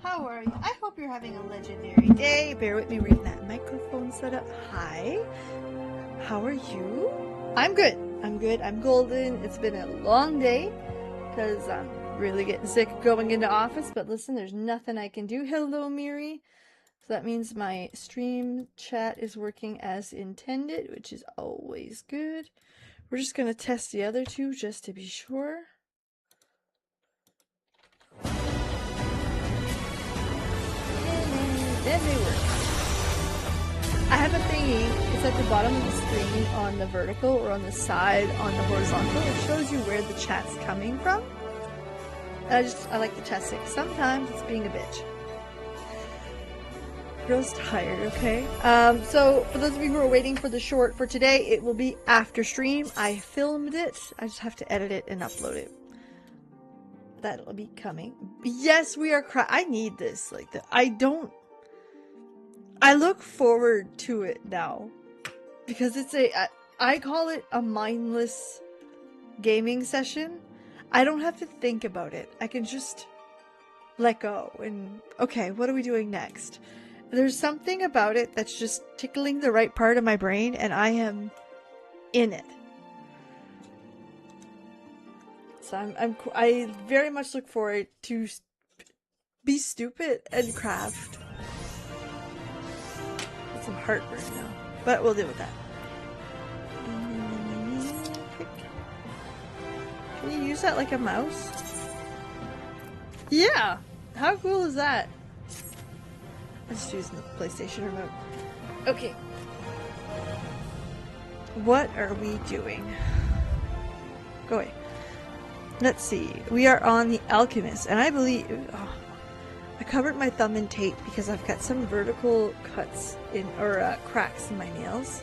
How are you? I hope you're having a legendary day. Bear with me, we're getting that microphone set up. Hi. How are you? I'm good. I'm good. I'm golden. It's been a long day because I'm really getting sick of going into office. But listen, there's nothing I can do. Hello, Miri. So that means my stream chat is working as intended, which is always good. We're just going to test the other two just to be sure. And they work. I have a thingy, it's at the bottom of the screen on the vertical or on the side on the horizontal. It shows you where the chat's coming from. And I like to test it. Sometimes it's being a bitch. Girl's tired, okay? So for those of you who are waiting for the short for today, it will be after stream. I filmed it. I just have to edit it and upload it. That'll be coming. Yes, we are I need this. I look forward to it now because it's I call it a mindless gaming session. I don't have to think about it. I can just let go and, okay, what are we doing next? There's something about it that's just tickling the right part of my brain and I am in it. So I very much look forward to be stupid and craft. Some heartburn now, but we'll deal with that. Can you use that like a mouse? Yeah! How cool is that? I'm just using the PlayStation remote. Okay. What are we doing? Go away. Let's see. We are on the Alchemist, and I believe... Oh, I covered my thumb in tape because I've got some vertical cuts in, or cracks in my nails.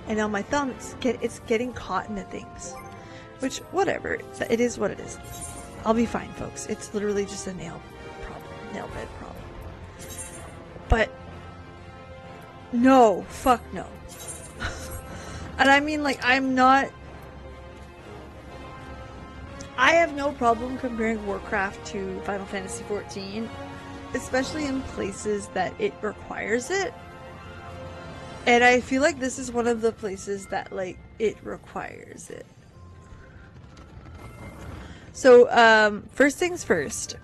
And on my thumb, it's getting caught into things. Which, whatever. It is what it is. I'll be fine, folks. It's literally just a nail bed problem. But, no. Fuck no. And I mean, like, I have no problem comparing Warcraft to Final Fantasy XIV. Especially in places that it requires it. And I feel like this is one of the places that, like, it requires it. So, first things first.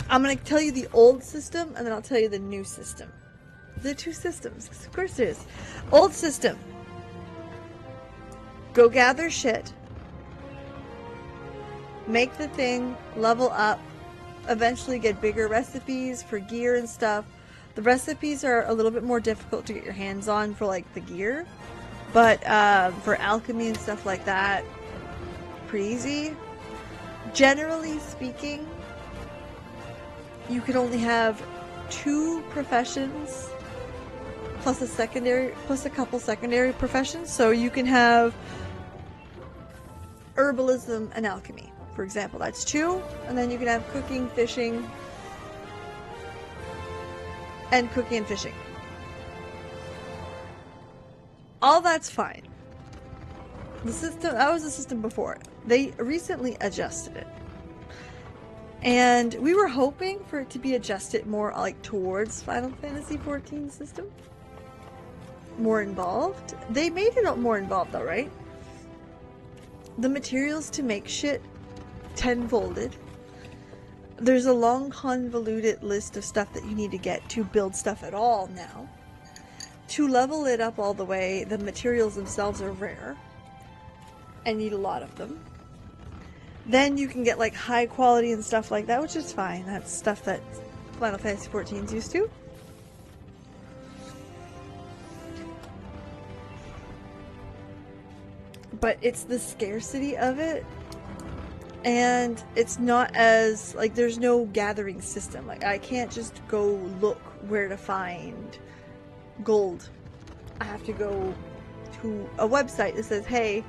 I'm gonna tell you the old system, and then I'll tell you the new system. There are two systems. Of course there is. Old system. Go gather shit. Make the thing. Level up. Eventually get bigger recipes for gear and stuff. The recipes are a little bit more difficult to get your hands on for like the gear, but for alchemy and stuff like that, pretty easy. Generally speaking, you can only have 2 professions plus a couple secondary professions. So you can have herbalism and alchemy. For example, that's 2, and then you can have cooking, fishing, and cooking and fishing. All that's fine. The system, that was the system before. They recently adjusted it. And we were hoping for it to be adjusted more like towards Final Fantasy XIV system. More involved. They made it more involved though, right? The materials to make shit 10-folded. There's a long convoluted list of stuff that you need to get to build stuff at all now. To level it up all the way, the materials themselves are rare and need a lot of them. Then you can get like high quality and stuff like that, which is fine. That's stuff that Final Fantasy XIV is used to. But it's the scarcity of it. And it's not as, like, there's no gathering system. Like, I can't just go look where to find gold. I have to go to a website that says, hey,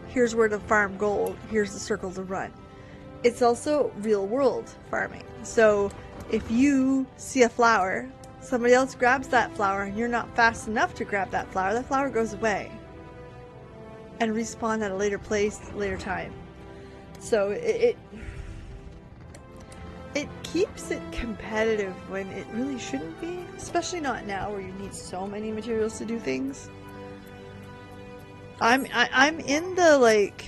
here's where to farm gold. Here's the circle to run. It's also real world farming. So if you see a flower, somebody else grabs that flower, and you're not fast enough to grab that flower goes away. And respawn at a later place, later time. So it keeps it competitive when it really shouldn't be, especially not now where you need so many materials to do things. I'm in the like.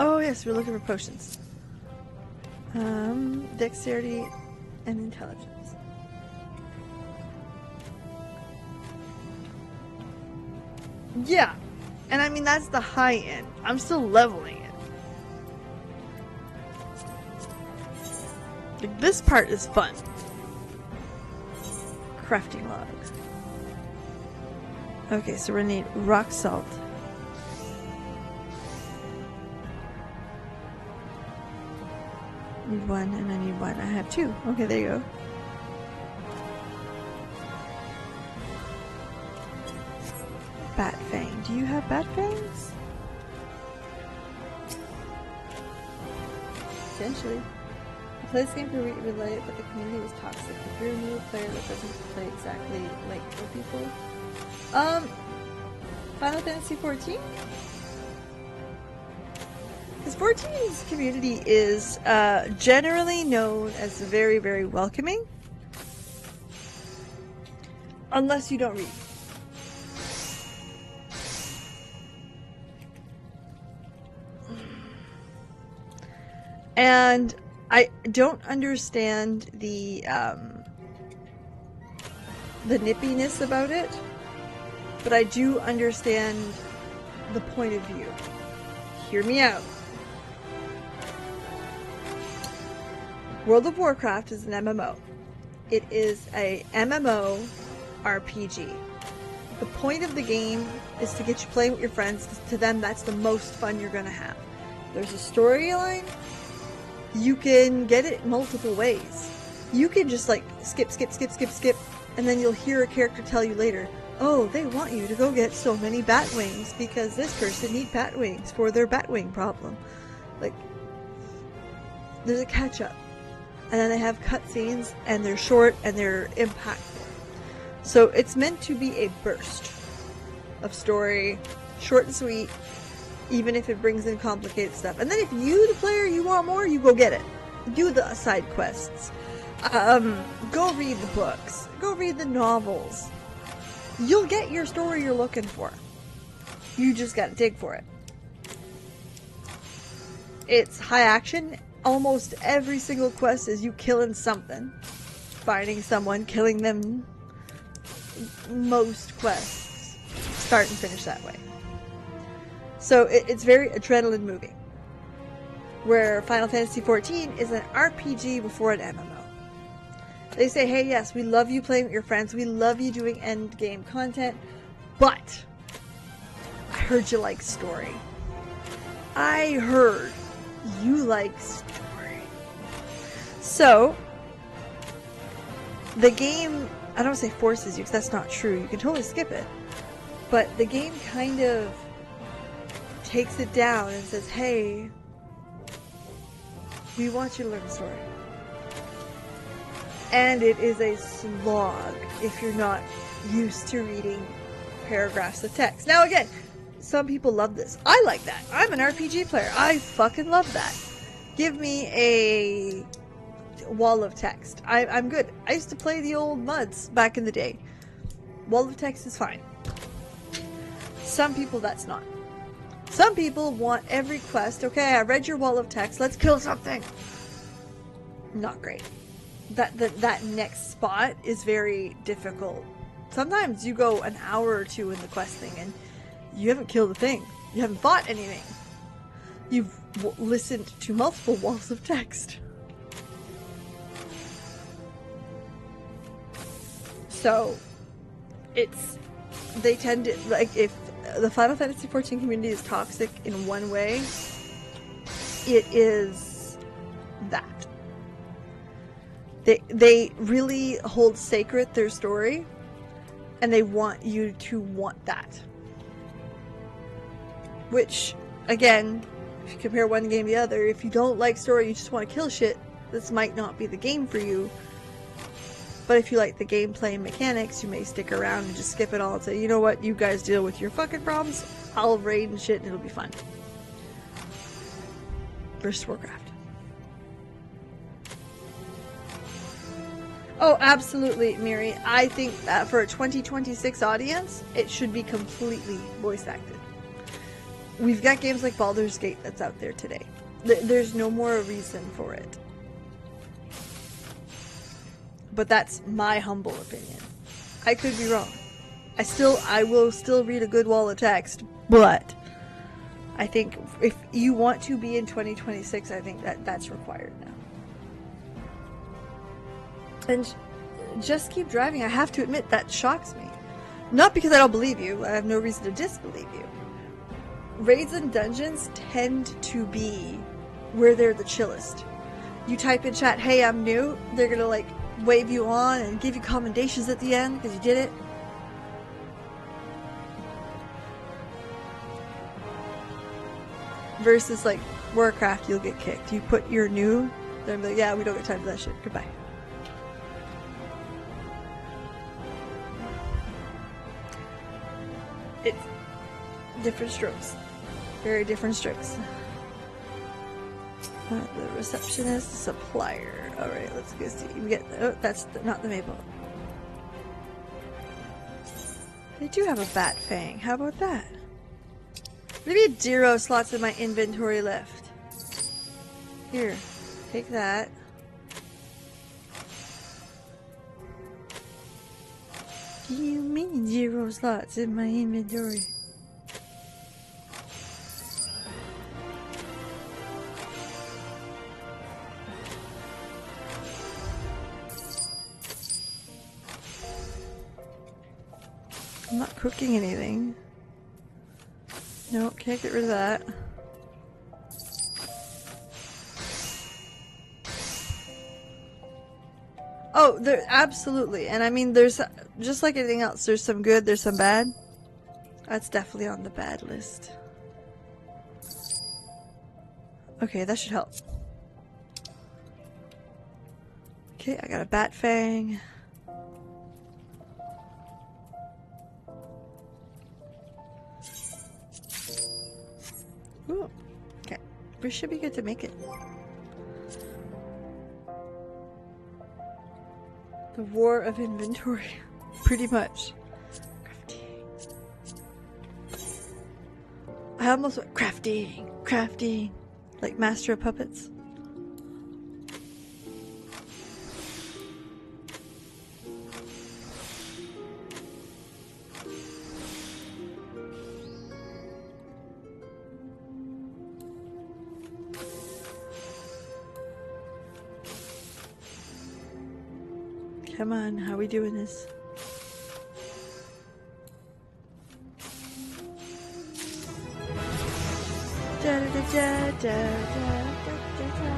Oh yes, we're looking for potions. Dexterity and intelligence. Yeah, and I mean that's the high end. I'm still leveling it. Like, this part is fun. Crafting logs. Okay, so we're gonna need rock salt. Need one, and I need one. I have two. Okay, there you go. Bat Fang. Do you have Bat Fangs? Essentially. I played this game for relay, but the community was toxic. If you're a new player that doesn't play exactly like other people. Final Fantasy 14? Because 14's community is generally known as very, very welcoming. Unless you don't read. And I don't understand the nippiness about it, but I do understand the point of view. Hear me out. World of Warcraft is an MMO. It is a MMO RPG. The point of the game is to get you playing with your friends. To them, that's the most fun you're going to have. There's a storyline. You can get it multiple ways. You can just like skip, and then you'll hear a character tell you later, oh, they want you to go get so many bat wings because this person needs bat wings for their bat wing problem. Like, there's a catch up. And then they have cutscenes, and they're short and they're impactful. So it's meant to be a burst of story, short and sweet, even if it brings in complicated stuff. And then if you, the player, you want more, you go get it. Do the side quests. Go read the books. Go read the novels. You'll get your story you're looking for. You just gotta dig for it. It's high action. Almost every single quest is you killing something. Finding someone, killing them. Most quests start and finish that way. So it's very adrenaline moving. Where Final Fantasy XIV is an RPG before an MMO. They say, hey, yes, we love you playing with your friends. We love you doing end game content. But I heard you like story. I heard you like story. So the game, I don't say forces you because that's not true. You can totally skip it. But the game kind of takes it down and says, hey, we want you to learn the story. And it is a slog if you're not used to reading paragraphs of text. Now again, some people love this. I like that. I'm an RPG player. I fucking love that. Give me a wall of text. I'm good. I used to play the old MUDs back in the day. Wall of text is fine. Some people, that's not. Some people want every quest. Okay, I read your wall of text. Let's kill something. Not great. That next spot is very difficult. Sometimes you go an hour or two in the quest thing and you haven't killed a thing. You haven't fought anything. You've listened to multiple walls of text. So, they tend to, like, if the Final Fantasy XIV community is toxic in one way, it is that. They really hold sacred their story, and they want you to want that. Which, again, if you compare one game to the other, if you don't like story, you just want to kill shit, this might not be the game for you. But if you like the gameplay and mechanics, you may stick around and just skip it all and say, you know what, you guys deal with your fucking problems. I'll raid and shit and it'll be fun. Versus Warcraft. Oh, absolutely, Miri. I think that for a 2026 audience, it should be completely voice acted. We've got games like Baldur's Gate that's out there today. There's no more reason for it. But that's my humble opinion. I could be wrong. I will still read a good wall of text, but I think if you want to be in 2026, I think that's required now. And just keep driving. I have to admit, that shocks me. Not because I don't believe you. I have no reason to disbelieve you. Raids and dungeons tend to be where they're the chillest. You type in chat, hey, I'm new. They're gonna like wave you on and give you commendations at the end because you did it. Versus like Warcraft, you'll get kicked. You put your new, they're like, yeah, we don't get time for that shit. Goodbye. It's different strokes. Very different strokes. The receptionist, supplier. Alright, let's go see. We get, oh, that's not the maple. They do have a bat fang. How about that? Maybe 0 slots in my inventory left. Here, take that. You mean 0 slots in my inventory? I'm not cooking anything. No, can't get rid of that. Oh, there absolutely. And I mean, there's just like anything else. There's some good, there's some bad. That's definitely on the bad list. Okay, that should help. Okay, I got a bat fang. Ooh, okay. We should be good to make it. The war of inventory. Pretty much. Crafting. I almost went crafting. Like Master of Puppets. Come on, how are we doing this? Da, da, da, da, da, da, da.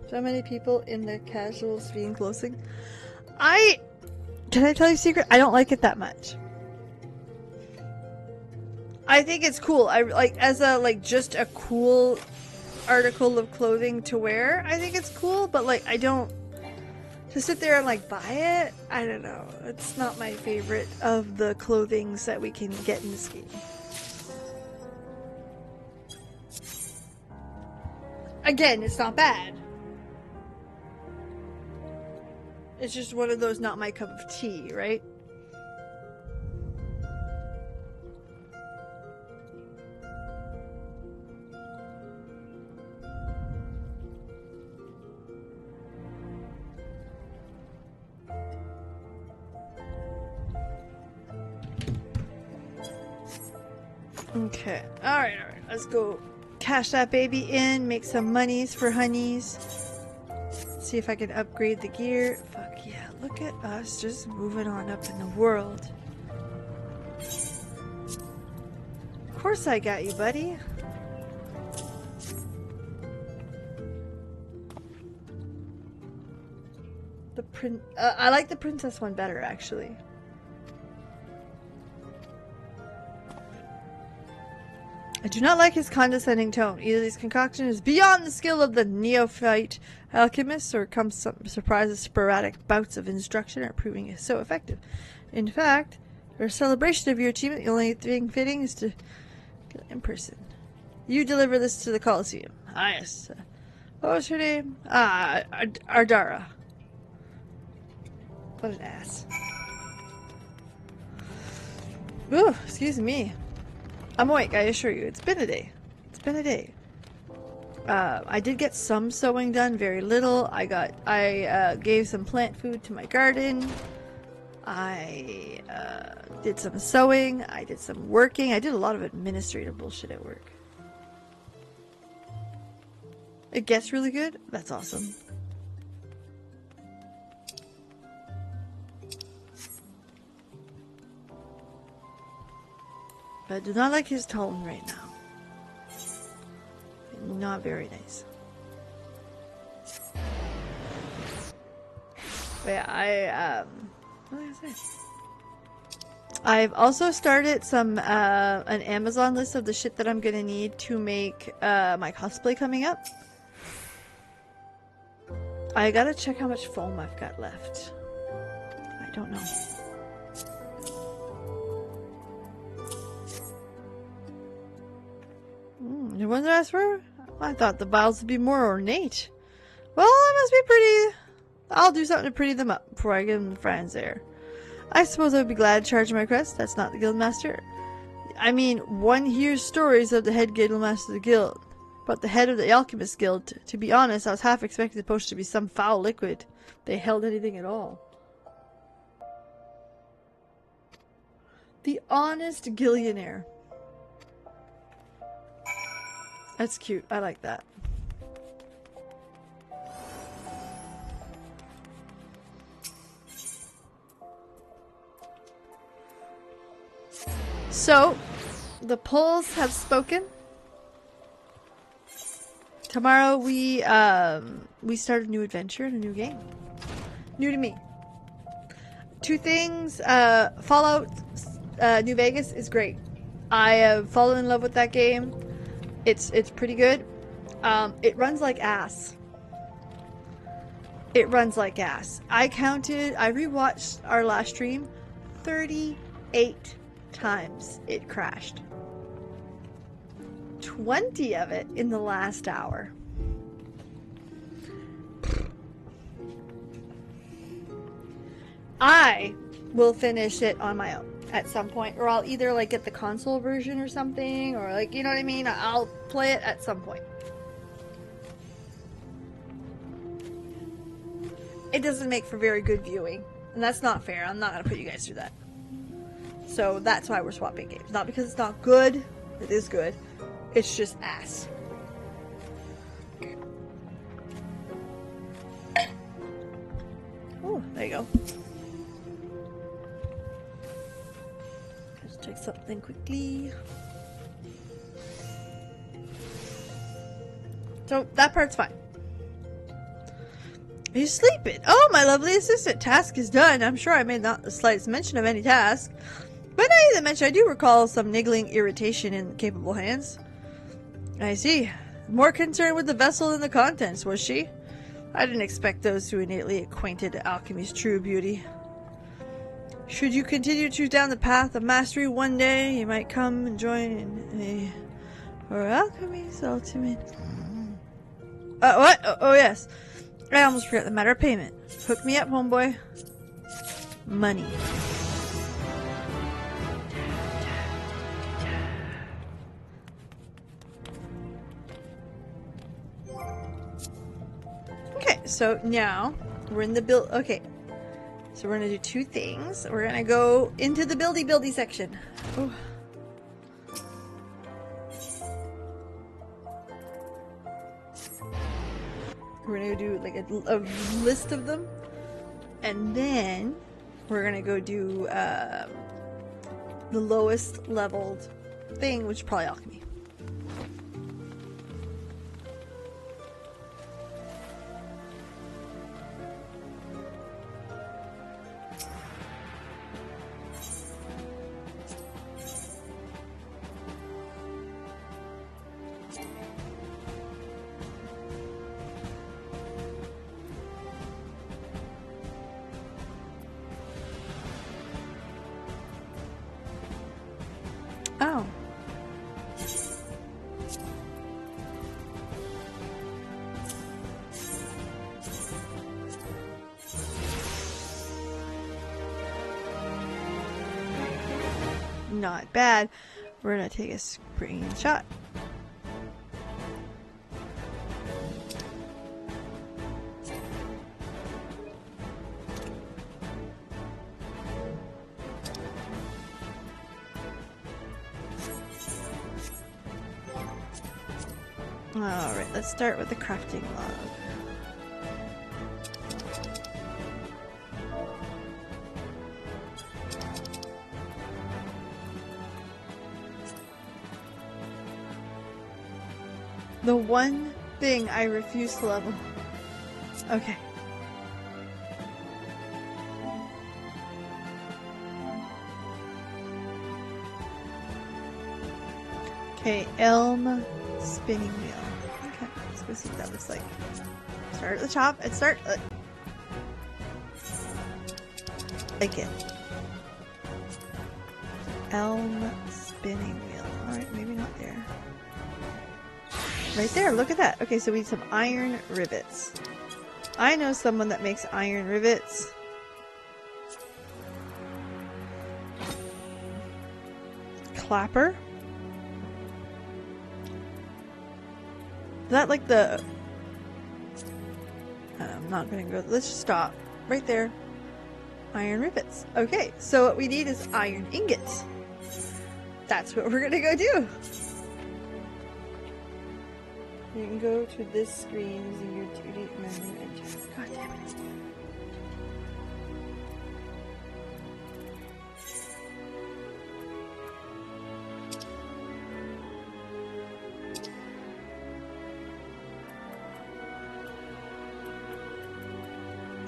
So many people in the casual stream closing. Can I tell you a secret? I don't like it that much. I think it's cool. I like as a just a cool article of clothing to wear. I think it's cool, but like I don't to sit there and like buy it. I don't know. It's not my favorite of the clothings that we can get in this game. Again, it's not bad. It's just one of those not my cup of tea, right? Okay. Alright. Let's go cash that baby in, make some monies for honeys. See if I can upgrade the gear. Fuck yeah, look at us just moving on up in the world. Of course I got you, buddy. I like the princess one better, actually. I do not like his condescending tone. Either this concoction is beyond the skill of the neophyte alchemists, or comes some surprises sporadic bouts of instruction are proving it so effective. In fact, for a celebration of your achievement, the only thing fitting is to do it in person. You deliver this to the Colosseum. Ah, yes. What was her name? Ah, Ardara. What an ass. Ooh, excuse me. I'm awake, I assure you. It's been a day. It's been a day. I did get some sewing done, very little. I gave some plant food to my garden. I did some sewing. I did some working. I did a lot of administrative bullshit at work. It gets really good? That's awesome. But I do not like his tone right now. Not very nice. But yeah, what did I say? I've also started some an Amazon list of the shit that I'm gonna need to make my cosplay coming up. I gotta check how much foam I've got left. I don't know. You wonder ask for? I thought the vials would be more ornate. Well, it must be pretty. I'll do something to pretty them up before I give them to friends there. I suppose I would be glad to charge my crest. That's not the guildmaster. I mean, one hears stories of the head guildmaster of the guild, but the head of the alchemist guild. To be honest, I was half expecting the potion to be some foul liquid. They held anything at all. The honest gillionaire. That's cute. I like that. So, the polls have spoken. Tomorrow we start a new adventure in a new game. New to me. Two things. Fallout New Vegas is great. I have fallen in love with that game. It's pretty good. It runs like ass. It runs like ass. I rewatched our last stream 38 times it crashed. 20 of it in the last hour. I will finish it on my own at some point, or I'll either like get the console version or something, or like, you know what I mean? I'll play it at some point. It doesn't make for very good viewing, and that's not fair. I'm not gonna put you guys through that. So that's why we're swapping games. Not because it's not good. It is good. It's just ass. Oh, there you go. Let's check something quickly. So that part's fine. Are you sleeping? Oh, my lovely assistant. Task is done. I'm sure I made not the slightest mention of any task. But now that mention, I do recall some niggling irritation in capable hands. I see. More concerned with the vessel than the contents, was she? I didn't expect those who innately acquainted alchemy's true beauty. Should you continue to choose down the path of mastery, one day you might come and join in for alchemy's ultimate. What? Oh, yes. I almost forgot the matter of payment. Hook me up, homeboy. Money. Okay, so now we're in the build. Okay, so we're gonna do two things. We're gonna go into the buildy section. Oh. We're gonna do like a list of them, and then we're gonna go do the lowest leveled thing, which is probably alchemy. not bad. We're gonna take a screenshot. Alright, let's start with the crafting log. The one thing I refuse to level. Okay. Okay, elm spinning wheel. Okay, let's go see what that looks like. Start at the top and start. Like it. Elm spinning wheel. Alright, maybe not there. Right there, look at that. Okay, so we need some iron rivets. I know someone that makes iron rivets. Clapper. Is that like the... I'm not gonna go... Let's just stop. Right there. Iron rivets. Okay, so what we need is iron ingots. That's what we're gonna go do. You can go to this screen using your 2D memory engine. God damn it.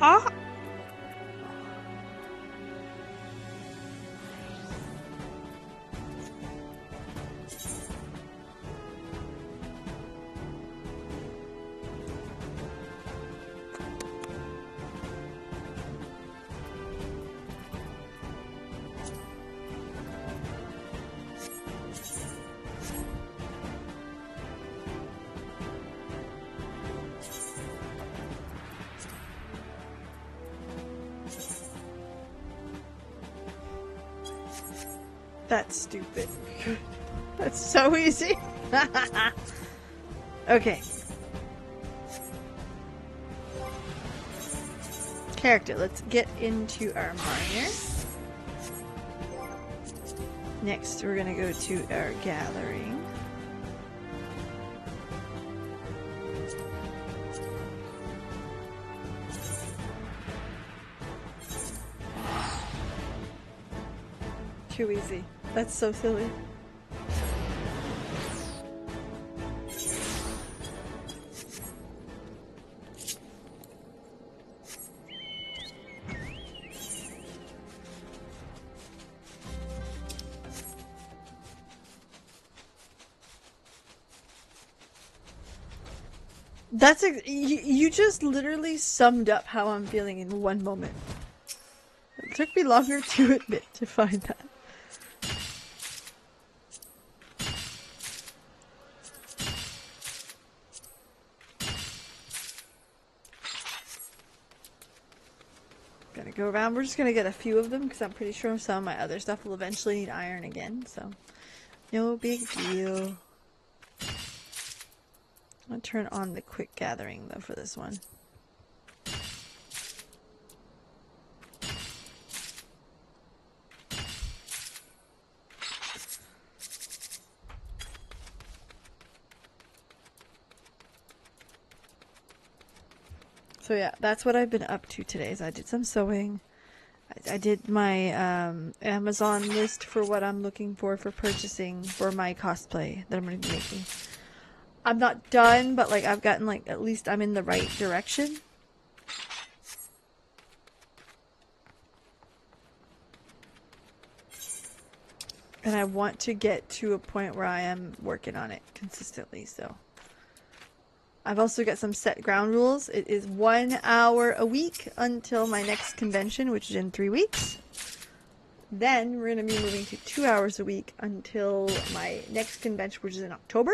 Ah! That's stupid. That's so easy. Okay. Character. Let's get into our miner. Next, we're gonna go to our gathering. Too easy. That's so silly. That's you just literally summed up how I'm feeling in one moment. It took me longer to admit to find that. Gonna go around. We're just gonna get a few of them because I'm pretty sure some of my other stuff will eventually need iron again, so no big deal. I'll turn on the quick gathering though for this one. So yeah, that's what I've been up to today. Is I did some sewing. I did my Amazon list for what I'm looking for purchasing for my cosplay that I'm going to be making. I'm not done, but like I've gotten like at least I'm in the right direction. And I want to get to a point where I am working on it consistently, so. I've also got some set ground rules. It is 1 hour a week until my next convention, which is in 3 weeks. Then we're going to be moving to 2 hours a week until my next convention, which is in October.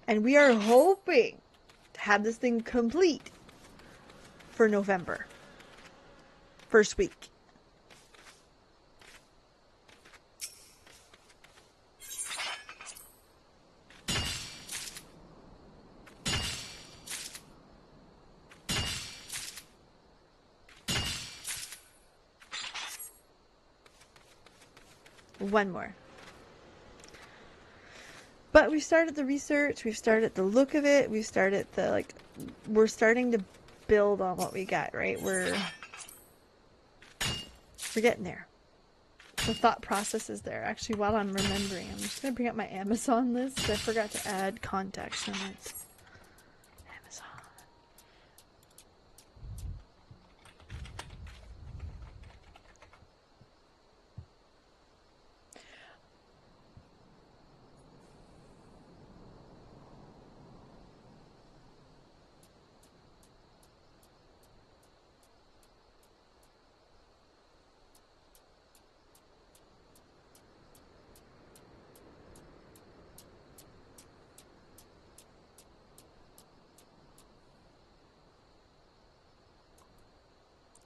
And we are hoping to have this thing complete for November. First week. one more. But we started the research, we've started the look of it, we've started the, like, we're starting to build on what we got, right? We're getting there. The thought process is there. Actually, while I'm remembering, I'm just going to bring up my Amazon list. I forgot to add contacts on it. Amazon.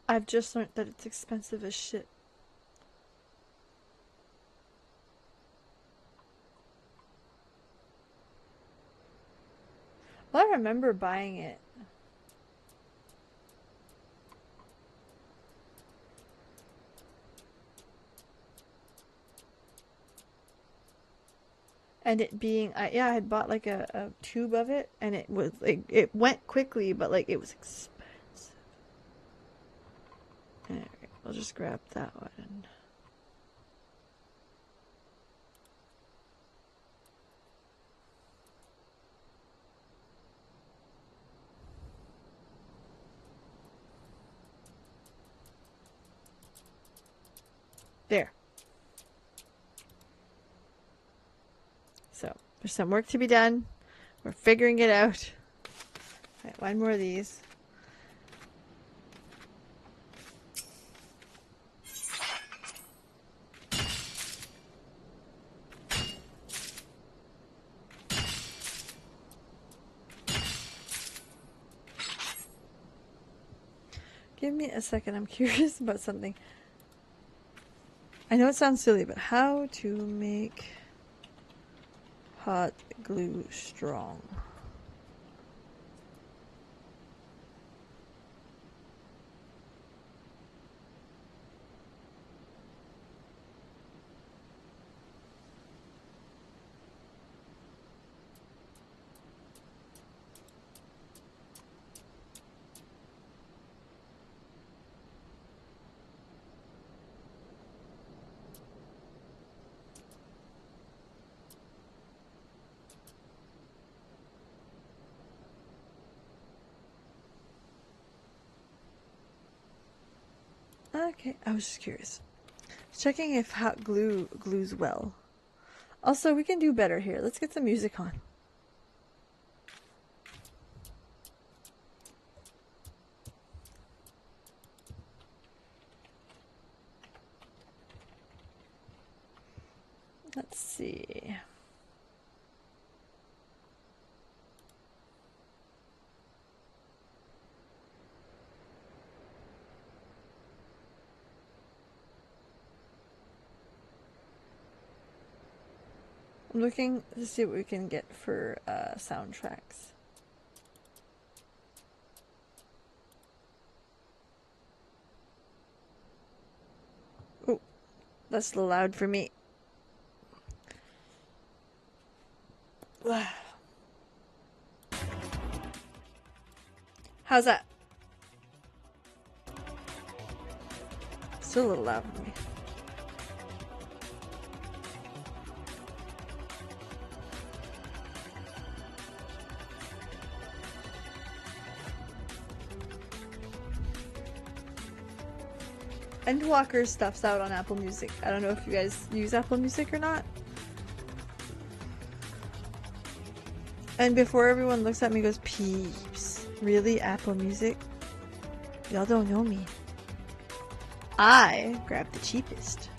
I've just learned that it's expensive as shit. Well, I remember buying it. And it being, yeah, I had bought like a tube of it, and it was like, it went quickly, but like it was expensive. Alright, I'll just grab that one. There. So, there's some work to be done. We're figuring it out. Alright, one more of these. Give me a second, I'm curious about something. I know it sounds silly, but how to make hot glue strong? Okay, I was just curious. Checking if hot glue glues well. Also, we can do better here. Let's get some music on. Let's see. I'm looking to see what we can get for soundtracks. Oh, that's a little loud for me. How's that? Still a little loud for me. Endwalker's stuff's out on Apple Music. I don't know if you guys use Apple Music or not. And before everyone looks at me and goes, peeps, really, Apple Music? Y'all don't know me. I grabbed the cheapest.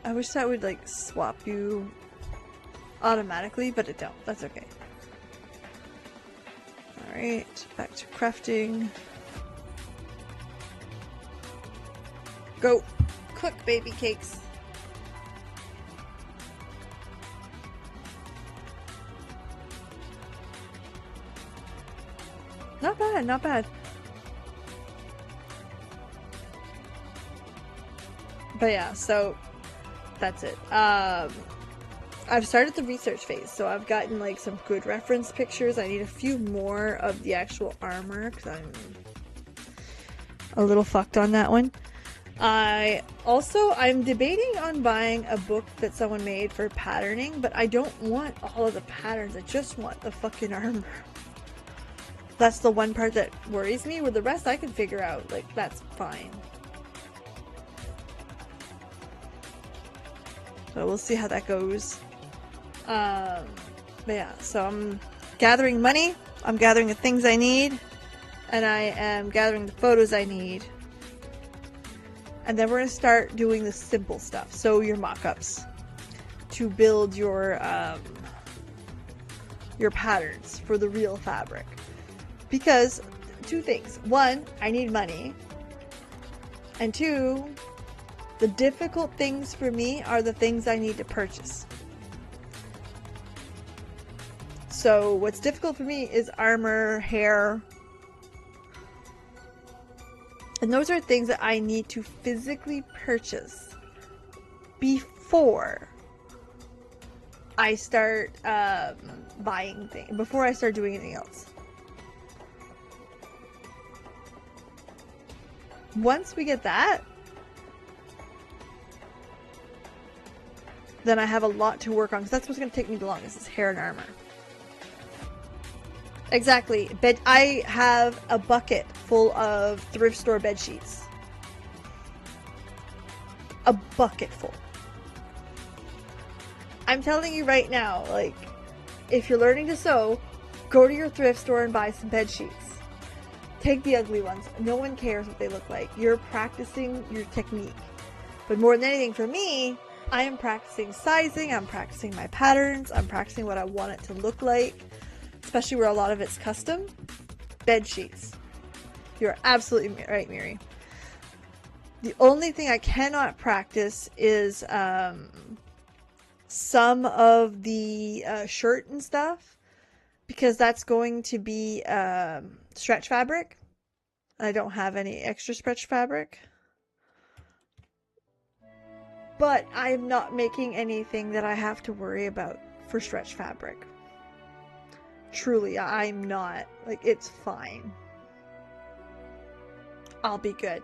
I wish that would like swap you automatically, but it don't. That's okay. Alright, back to crafting. Go! Cook, baby cakes! Not bad, not bad. But yeah, so that's it. I've started the research phase, so I've gotten like some good reference pictures. I need a few more of the actual armor because I'm a little fucked on that one. I'm debating on buying a book that someone made for patterning, but I don't want all of the patterns. I just want the fucking armor. That's the one part that worries me, where the rest I can figure out. Like, that's fine. So we'll see how that goes. But yeah, so I'm gathering money, I'm gathering the things I need, and I am gathering the photos I need. And then we're going to start doing the simple stuff. So your mock-ups to build your patterns for the real fabric. Because two things. One, I need money. And two, the difficult things for me are the things I need to purchase. So what's difficult for me is armor, hair. And those are things that I need to physically purchase before I start buying things, before I start doing anything else. Once we get that, then I have a lot to work on, because that's what's going to take me the longest, is hair and armor. Exactly. I have a bucket full of thrift store bed sheets. A bucket full. I'm telling you right now, like, if you're learning to sew, go to your thrift store and buy some bed sheets. Take the ugly ones. No one cares what they look like. You're practicing your technique. But more than anything for me, I am practicing sizing, I'm practicing my patterns, I'm practicing what I want it to look like. Especially where a lot of it's custom. Bed sheets. You're absolutely right, Miri. The only thing I cannot practice is some of the shirt and stuff, because that's going to be stretch fabric. I don't have any extra stretch fabric. But I'm not making anything that I have to worry about for stretch fabric. Truly, I'm not. Like, it's fine. I'll be good.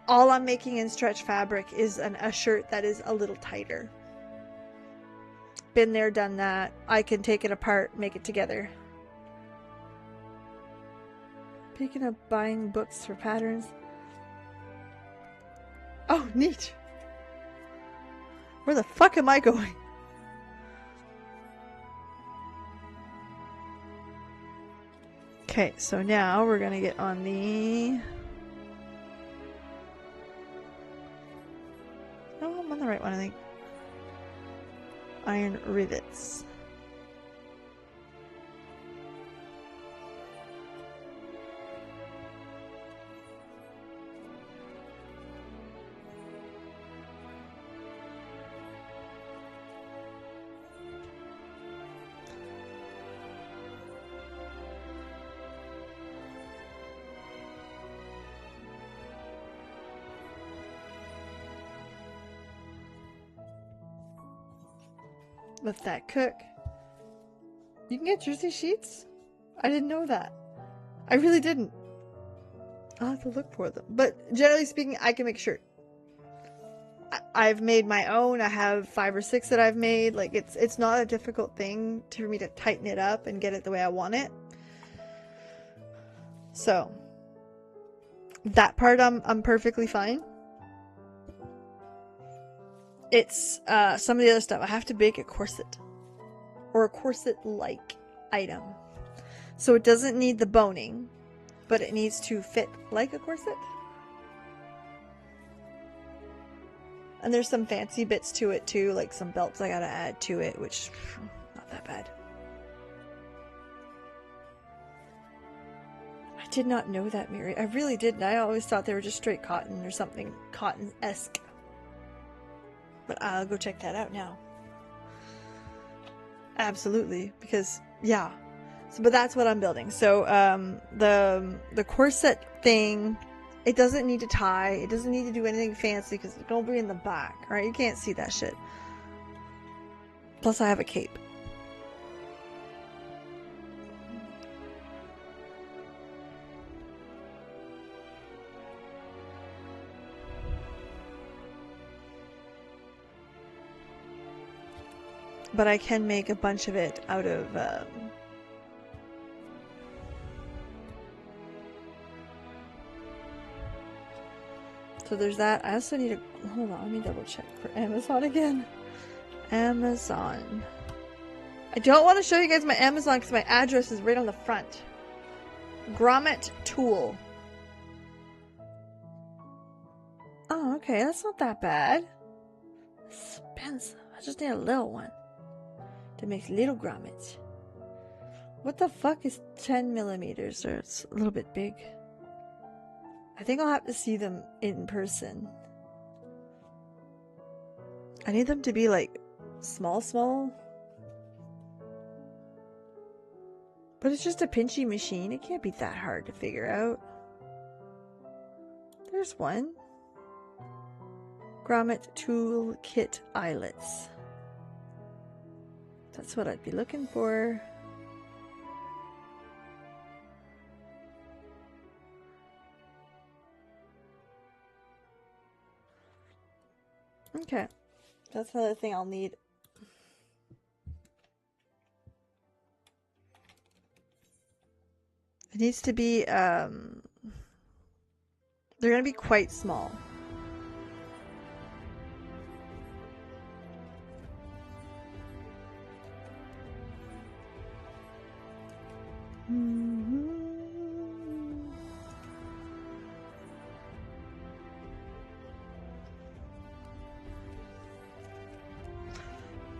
All I'm making in stretch fabric is a shirt that is a little tighter. Been there, done that. I can take it apart, make it together. Speaking of buying books for patterns. Oh, neat. Where the fuck am I going? Okay, so now we're gonna get on the... Oh, I'm on the right one, I think. Iron rivets. Let that cook. You can get jersey sheets? I didn't know that. I really didn't. I'll have to look for them. But generally speaking, I can make shirt. I've made my own. I have 5 or 6 that I've made. Like, it's not a difficult thing for me to tighten it up and get it the way I want it. So that part I'm perfectly fine. It's some of the other stuff. I have to bake a corset, or a corset-like item. So it doesn't need the boning, but it needs to fit like a corset. And there's some fancy bits to it too, like some belts I gotta add to it, which not that bad. did not know that, Mary. I really didn't. I always thought they were just straight cotton or something cotton-esque. But I'll go check that out now. Absolutely, because yeah. So, but that's what I'm building. So the corset thing, it doesn't need to tie. It doesn't need to do anything fancy because it's gonna be in the back, right? You can't see that shit. Plus, I have a cape. But I can make a bunch of it out of so there's that. I also need to hold on, let me double check for Amazon again. Amazon. I don't want to show you guys my Amazon because my address is right on the front. Grommet tool. Oh, okay, that's not that bad. Expensive. I just need a little one to make little grommets. What the fuck is 10 millimeters? Or it's a little bit big. I think I'll have to see them in person. I need them to be like small. But it's just a pinchy machine. It can't be that hard to figure out. There's one. Grommet tool kit eyelets. That's what I'd be looking for. Okay. That's another thing I'll need. It needs to be, they're going to be quite small.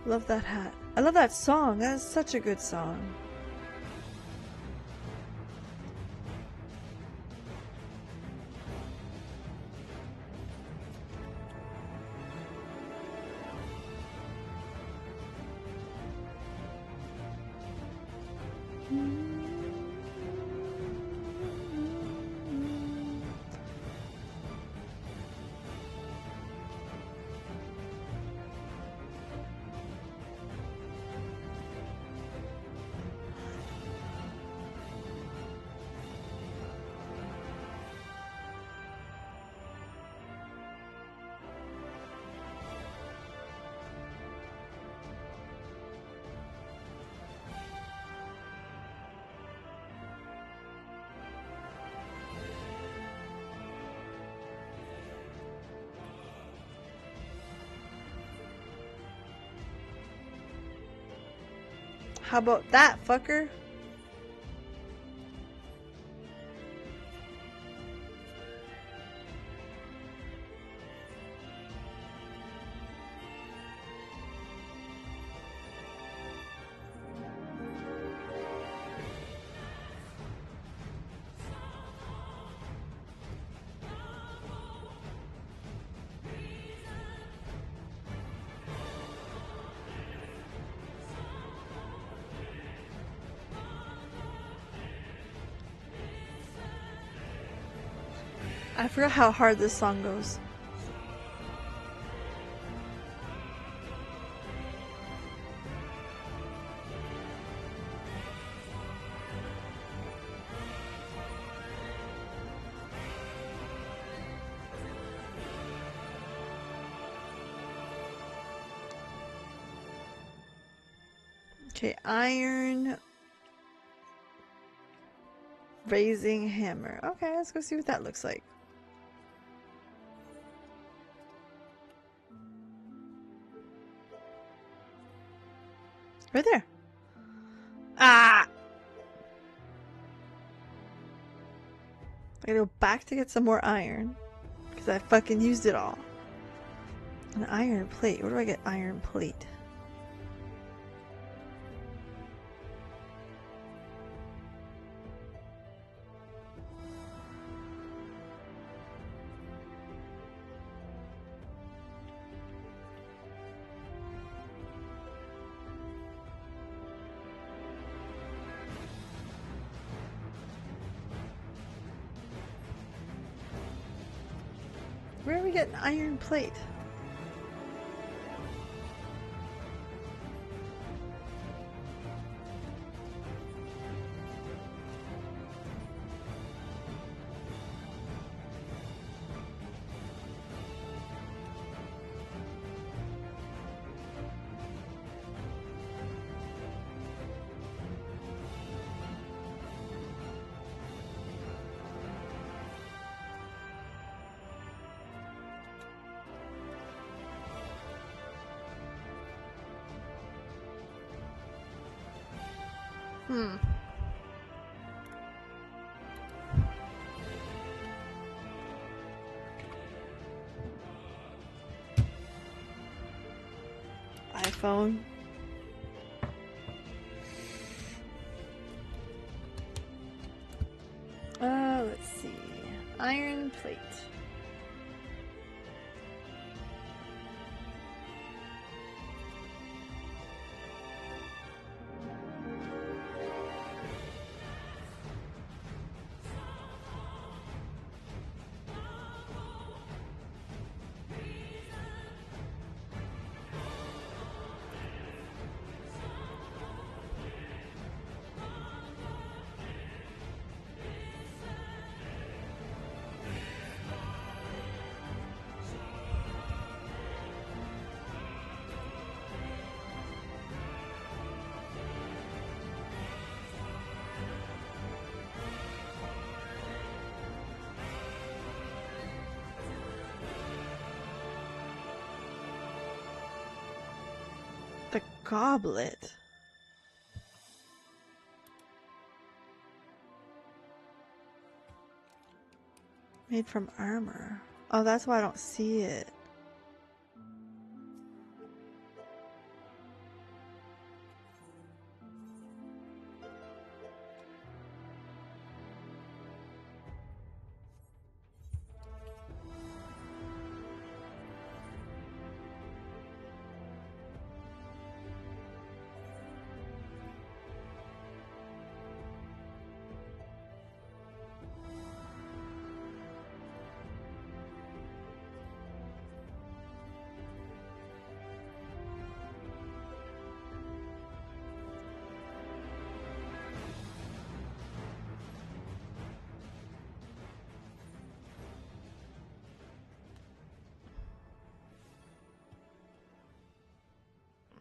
Love that hat. I love that song. That is such a good song. How about that, fucker? I forgot how hard this song goes. Okay, iron raising hammer. Okay, let's go see what that looks like. Right there. Ah! I gotta go back to get some more iron. Because I fucking used it all. An iron plate. Where do I get iron plate? Where are we getting iron plate? iPhone. Let's see. Iron plate. The goblet. Made from armor. Oh, that's why I don't see it.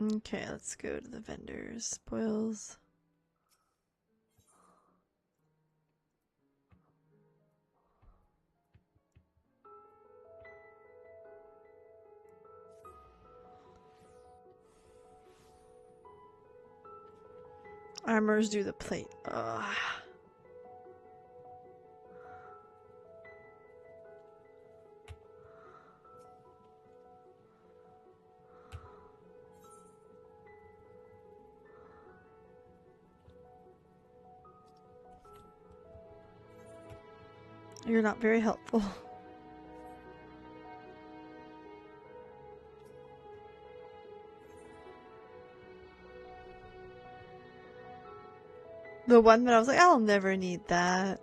Okay, let's go to the vendors. Spoils. Armors do the plate. Ugh. You're not very helpful. The one that I was like, I'll never need that.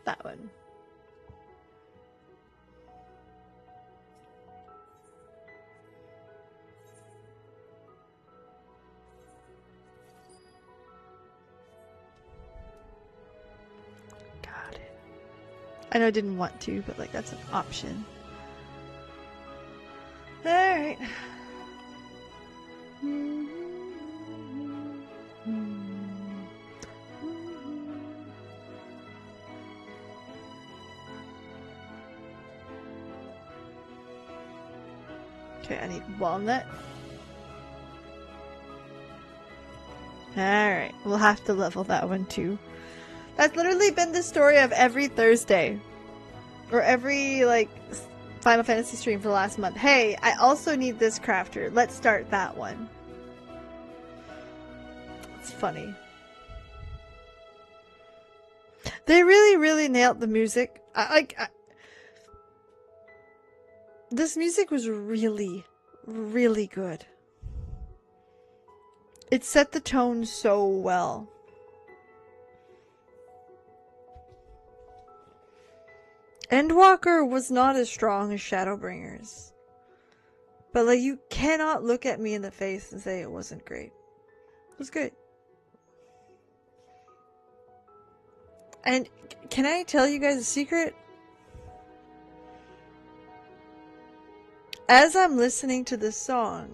That one. Got it. I know I didn't want to, but like that's an option. Alright. Okay, I need walnut. Alright, we'll have to level that one too. That's literally been the story of every Thursday. Or every, like, Final Fantasy stream for the last month. Hey, I also need this crafter. Let's start that one. It's funny. They really, really nailed the music. This music was really, really good. It set the tone so well. Endwalker was not as strong as Shadowbringers. But, like, you cannot look at me in the face and say it wasn't great. It was great. And can I tell you guys a secret? As I'm listening to this song,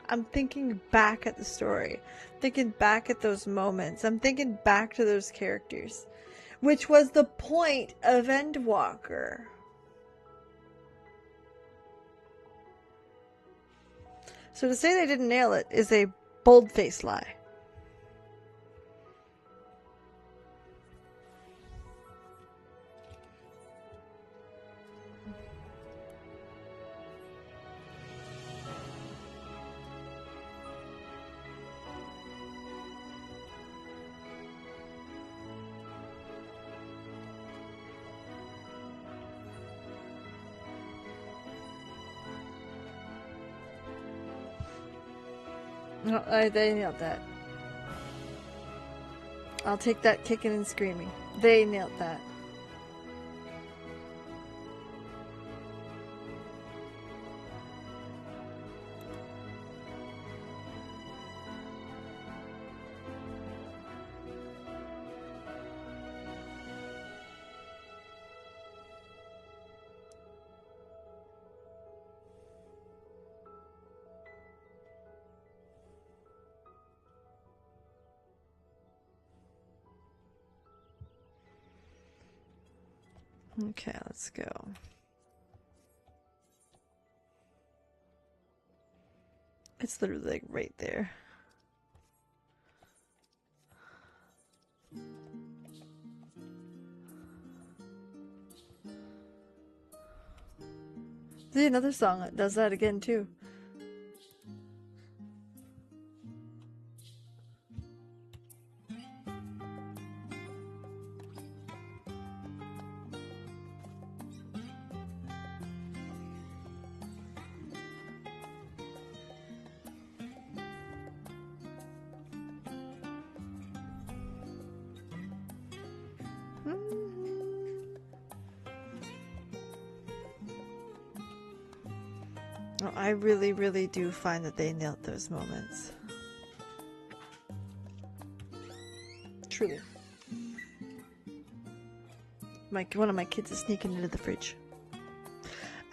I'm thinking back at the story. Thinking back at those moments. I'm thinking back to those characters. Which was the point of Endwalker. So to say they didn't nail it is a bold-faced lie. No, they nailed that. I'll take that kicking and screaming. They nailed that. Okay, let's go. It's literally like right there. See, another song that does that again too. Oh, I really, really do find that they nailed those moments. Truly. One of my kids is sneaking into the fridge.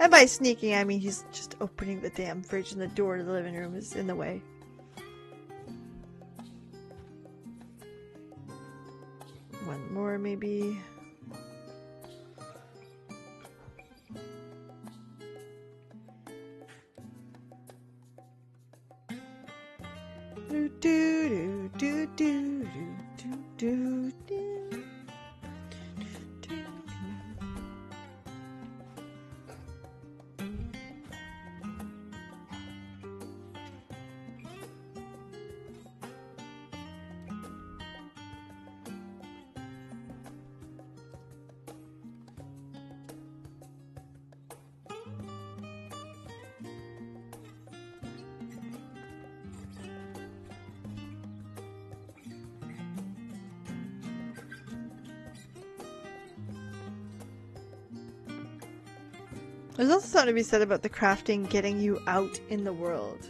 And by sneaking, I mean he's just opening the damn fridge and the door to the living room is in the way. One more, maybe. Do do do do do do do do. There's also something to be said about the crafting getting you out in the world.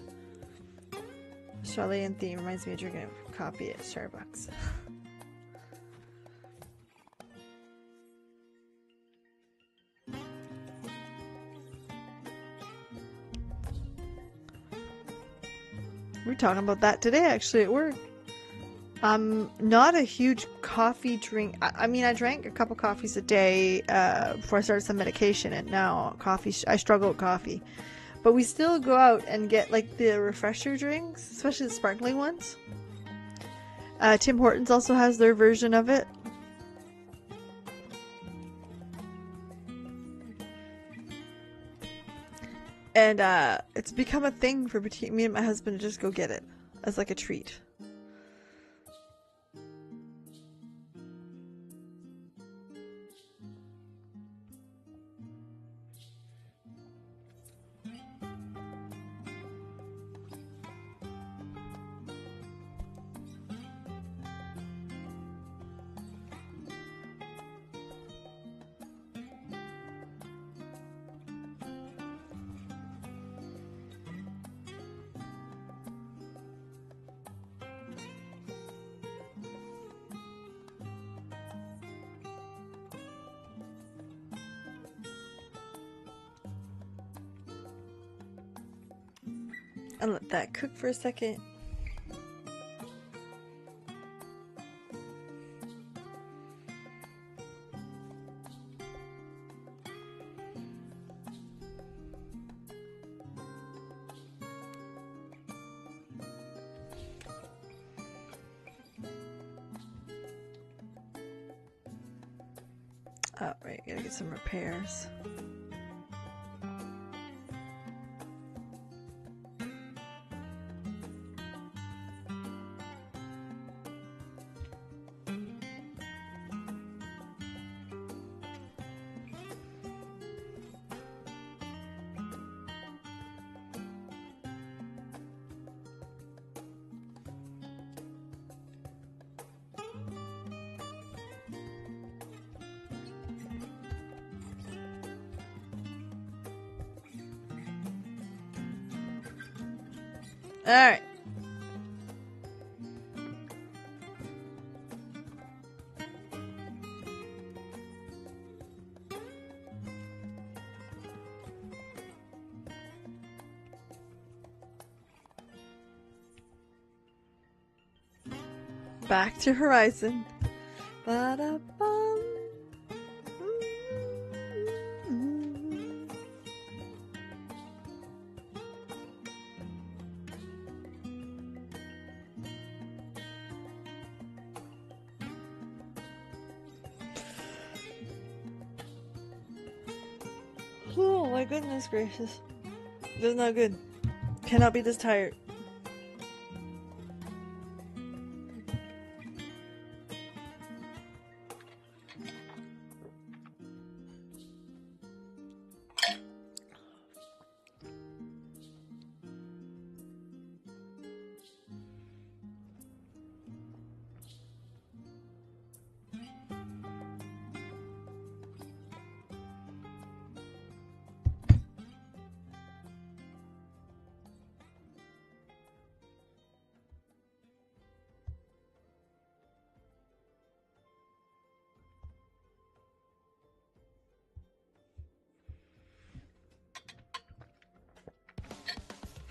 Charlene theme reminds me of drinking a coffee at Starbucks. We're talking about that today actually at work. I'm not a huge coffee drink. I mean, I drank a couple coffees a day before I started some medication, and now coffee. I struggle with coffee, but we still go out and get like the refresher drinks, especially the sparkling ones. Tim Hortons also has their version of it. And it's become a thing for me and my husband to just go get it as like a treat. and let that cook for a second. Oh, right, gotta get some repairs. Alright. Back to Horizon. Ba-da-bum. Oh my goodness gracious. This is not good. Cannot be this tired.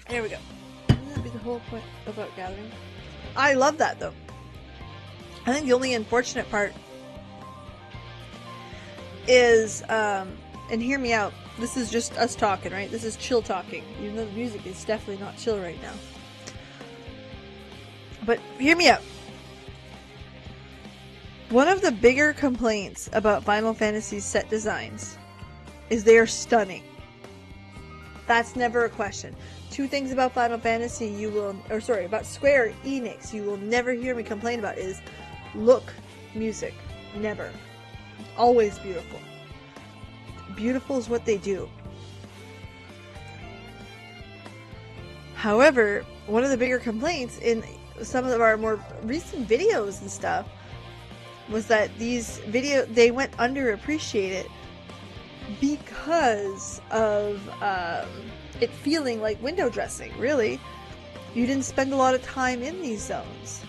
There we go. Wouldn't that be the whole point about gathering? I love that though. I think the only unfortunate part is, and hear me out, this is just us talking, right? This is chill talking, even though the music is definitely not chill right now. But hear me out. One of the bigger complaints about Final Fantasy set designs is they are stunning. That's never a question. Two things about Final Fantasy about Square Enix you will never hear me complain about is look, music. Never. Always beautiful. Beautiful is what they do. However, one of the bigger complaints in some of our more recent videos and stuff was that they went underappreciated because of it feeling like window dressing, really. You didn't spend a lot of time in these zones.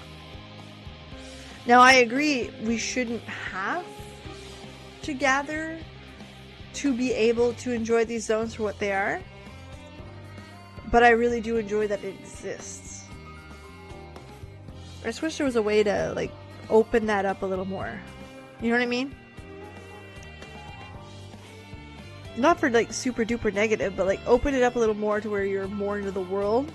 Now, I agree, we shouldn't have to gather to be able to enjoy these zones for what they are. But I really do enjoy that it exists. I just wish there was a way to, like, open that up a little more. You know what I mean? Not for, like, super duper negative, but, like, open it up a little more to where you're more into the world.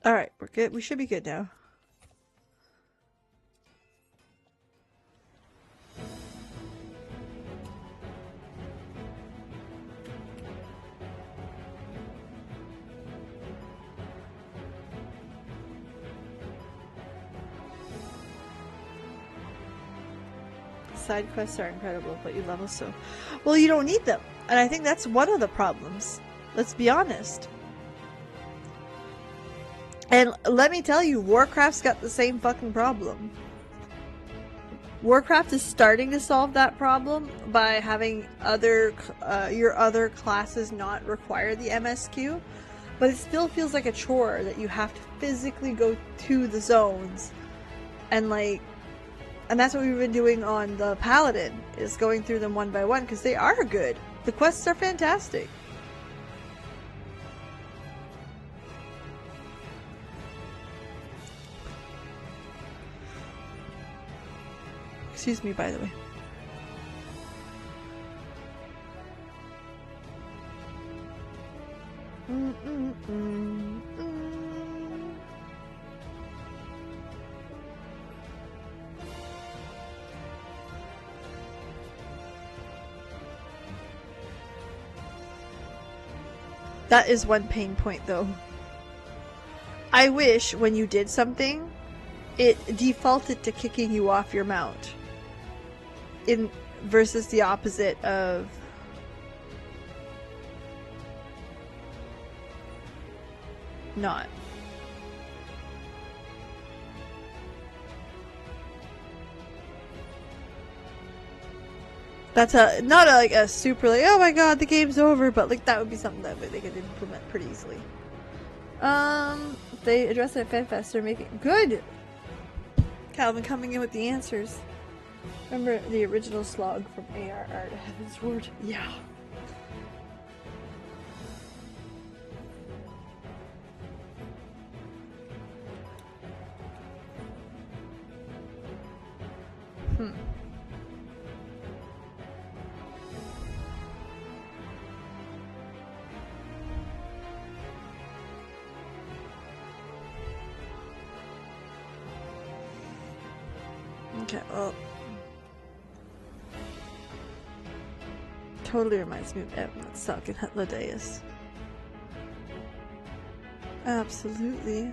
Alright, we're good. We should be good now. Side quests are incredible, but you level so... Well, you don't need them. And I think that's one of the problems. Let's be honest. And let me tell you, Warcraft's got the same fucking problem. Warcraft is starting to solve that problem by having your other classes not require the MSQ, but it still feels like a chore that you have to physically go to the zones, and that's what we've been doing on the Paladin, is going through them one by one, because they are good. The quests are fantastic. Excuse me, by the way. That is one pain point, though. I wish when you did something, it defaulted to kicking you off your mount. Versus the opposite of not. That's not a super oh my god, the game's over, but that would be something that they could implement pretty easily. They address it at FanFest, they're making good. Calvin coming in with the answers. Remember the original slog from ARR to Heaven's Word? Yeah. Okay, well. Totally reminds me of Evan Suck and Hitlerdeus. Absolutely.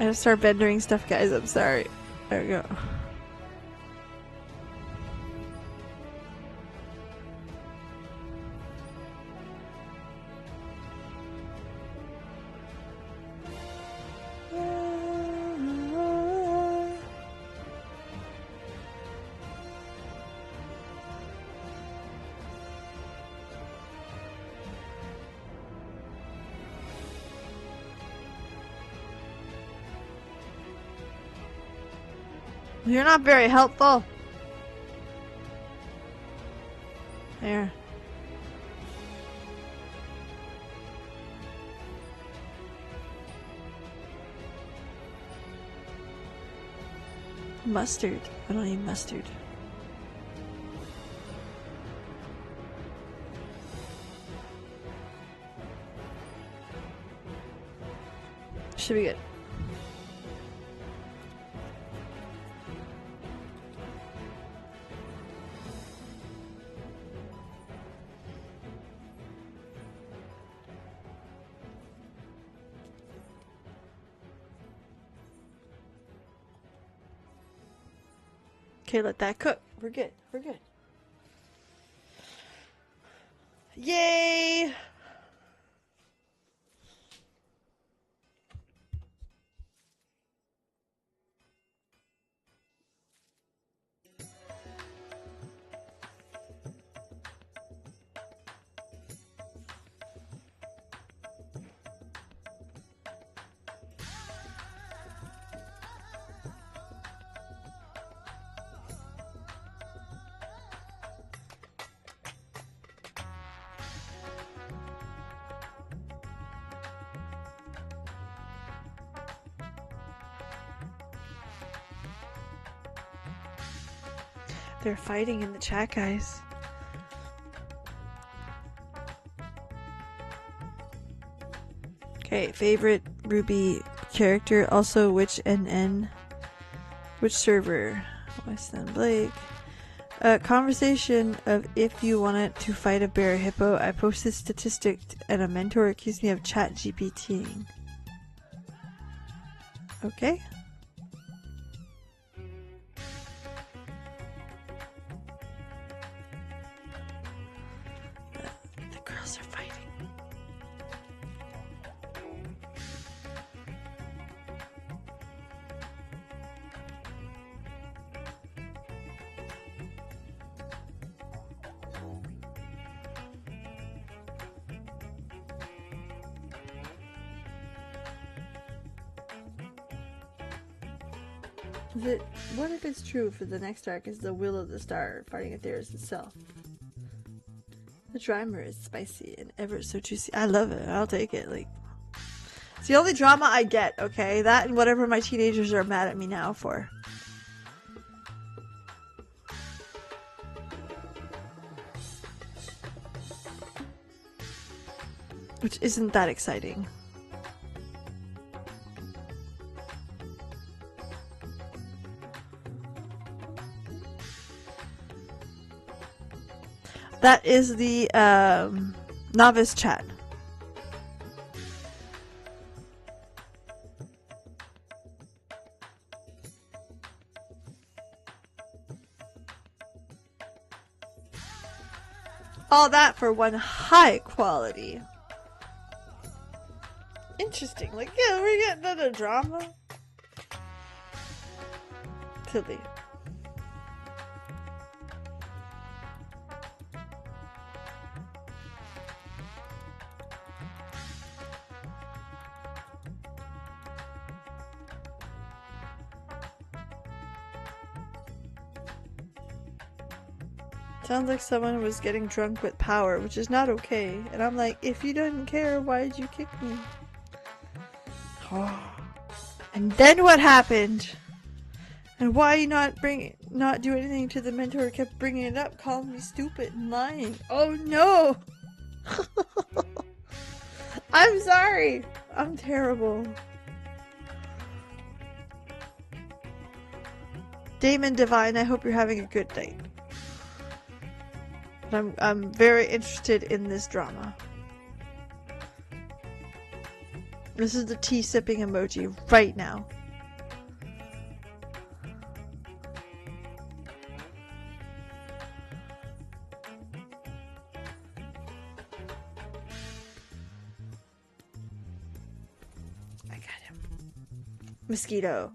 I gotta start vendoring stuff, guys. I'm sorry. There we go. You're not very helpful. There. Mustard. I don't need mustard. Should be good. Okay, let that cook. We're good. We're good. Yay! They're fighting in the chat, guys. Okay, favorite Ruby character, also which NN, which server? West End Blake. Conversation of if you wanted to fight a bear or hippo. I posted statistic and a mentor accused me of chat GPTing. Okay. The girls are fighting. What if it's true for the next arc is the will of the star fighting Atheris itself? The drama is spicy and ever so juicy. I love it. I'll take it. Like, it's the only drama I get, okay? That and whatever my teenagers are mad at me now for. Which isn't that exciting. That is the novice chat. All that for one high quality. Interesting. Like, yeah, we're getting another drama. Silly. Sounds like someone was getting drunk with power, which is not okay. And I'm like, if you didn't care, why did you kick me? Oh. And then what happened? And why you not do anything to the mentor who kept bringing it up, calling me stupid and lying? Oh no! I'm sorry. I'm terrible. Damon Divine, I hope you're having a good night. I'm very interested in this drama. This is the tea sipping emoji right now. I got him. Mosquito.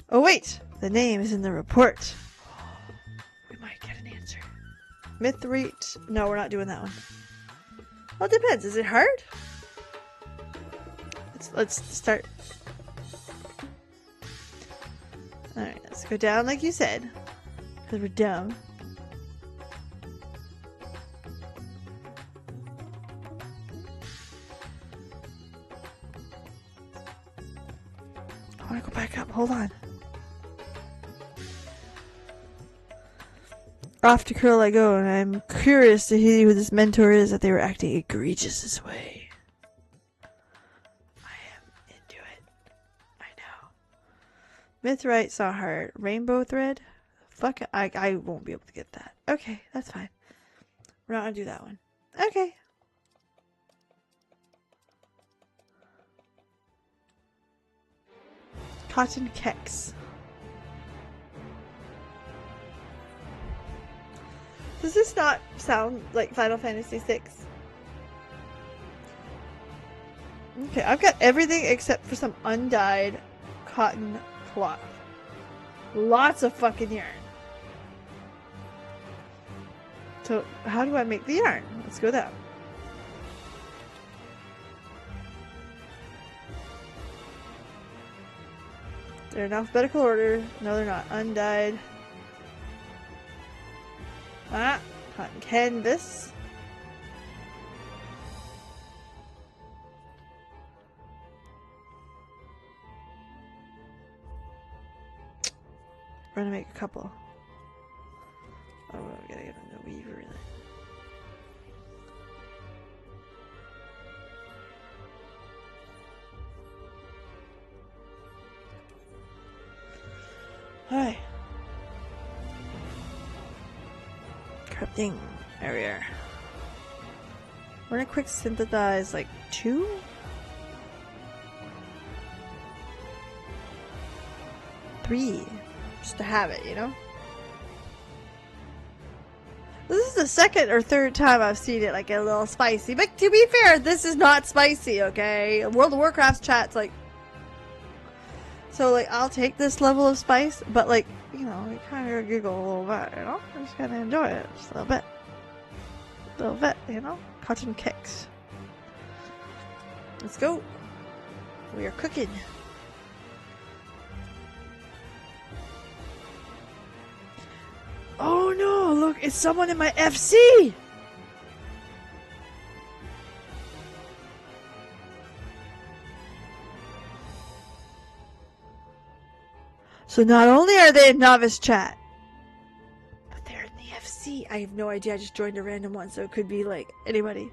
Oh wait! The name is in the report. We might get an answer. Mithrite. No, we're not doing that one. Well, it depends. Is it hard? Let's start. Alright, let's go down like you said. Because we're dumb. I want to go back up. Hold on. Off to Curl I go, and I'm curious to hear who this mentor is that they were acting egregious this way. I am into it. I know. Mithrite saw heart. Rainbow thread? Fuck it. I won't be able to get that. Okay, that's fine. We're not gonna do that one. Okay. Cotton Kex. Does this not sound like Final Fantasy VI? Okay, I've got everything except for some undyed cotton cloth. Lots of fucking yarn. So, how do I make the yarn? Let's go down. They're in alphabetical order. No, they're not. Undyed. Ah, cotton canvas. We're gonna make a couple. Oh, we gotta get in the weaver then. Alright. thing area. We're gonna quick synthesize like 2? Three, just to have it, you know? This is the second or third time I've seen it like a little spicy, but to be fair, this is not spicy, okay? World of Warcraft's chat's like... So, like, I'll take this level of spice, but, like, you know, you kind of giggle a little bit, you know? I just kind of enjoy it, just a little bit. A little bit, you know? Cotton kicks. Let's go. We are cooking. Oh no, look, it's someone in my FC! So not only are they in novice chat, but they're in the FC. I have no idea, I just joined a random one, so it could be like anybody.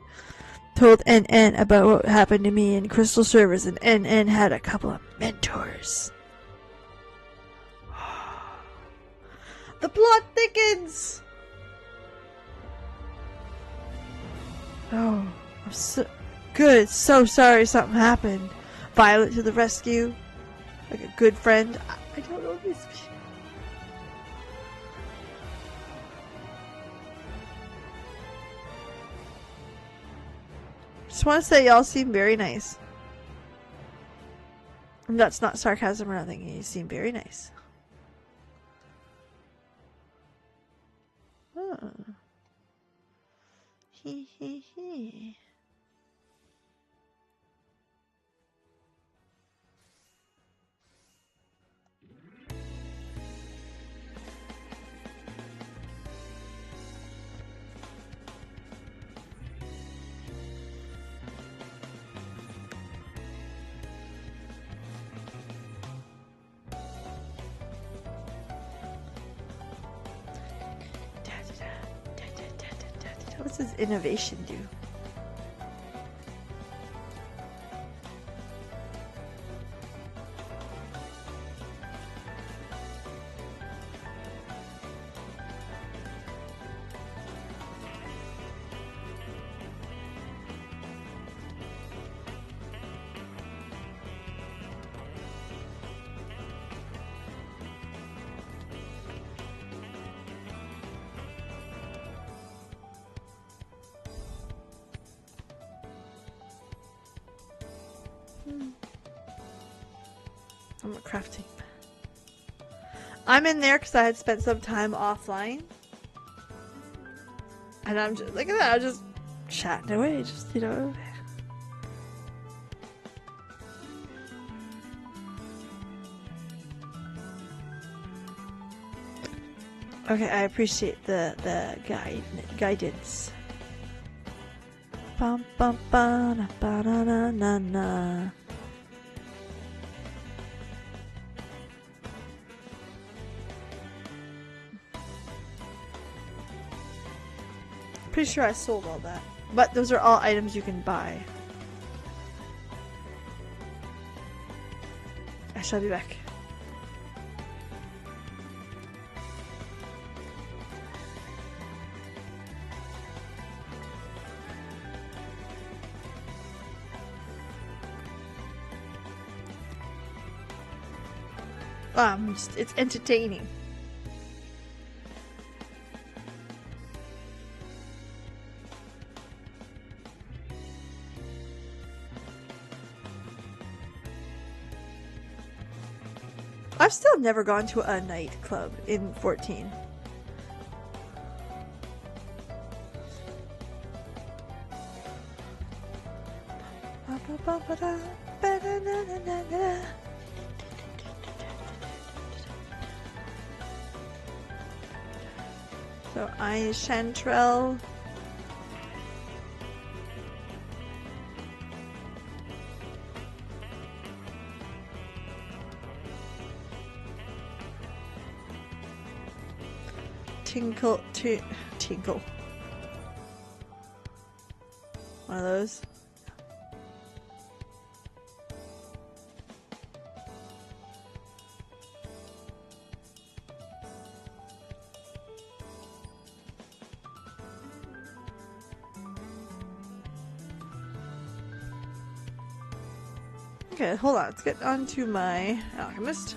Told NN about what happened to me in Crystal servers, and NN had a couple of mentors. The plot thickens! Oh, I'm so good. So sorry something happened. Violet to the rescue. Like a good friend. I don't know these people. Just want to say y'all seem very nice. And that's not sarcasm or nothing. You seem very nice. Huh. Hee hee hee. What's his innovation do? I'm crafting. I'm in there because I had spent some time offline. And I'm just, look at that, I'm just chatting away, just, you know. Okay, I appreciate the guidance. Bum bum ba na ba na na na na. Pretty sure I sold all that. But those are all items you can buy. I shall be back. It's entertaining. I've still never gone to a nightclub in 14. So I Chantrell. Tinkle. One of those. Okay, hold on. Let's get on to my alchemist.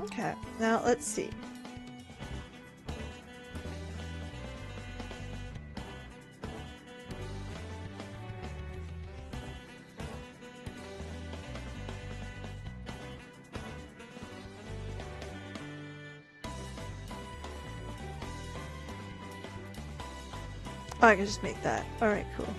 Okay, now let's see. Oh, I can just make that. Alright, cool.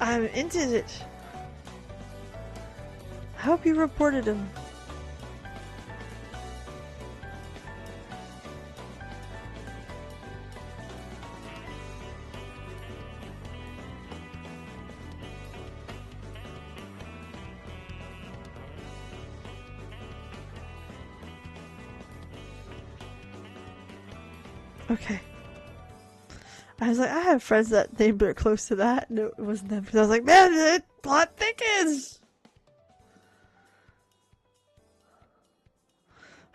I'm into it. I hope you reported him. Okay. I was like, I have friends that named are close to that. No, it wasn't them. Because I was like, man, the plot thickens.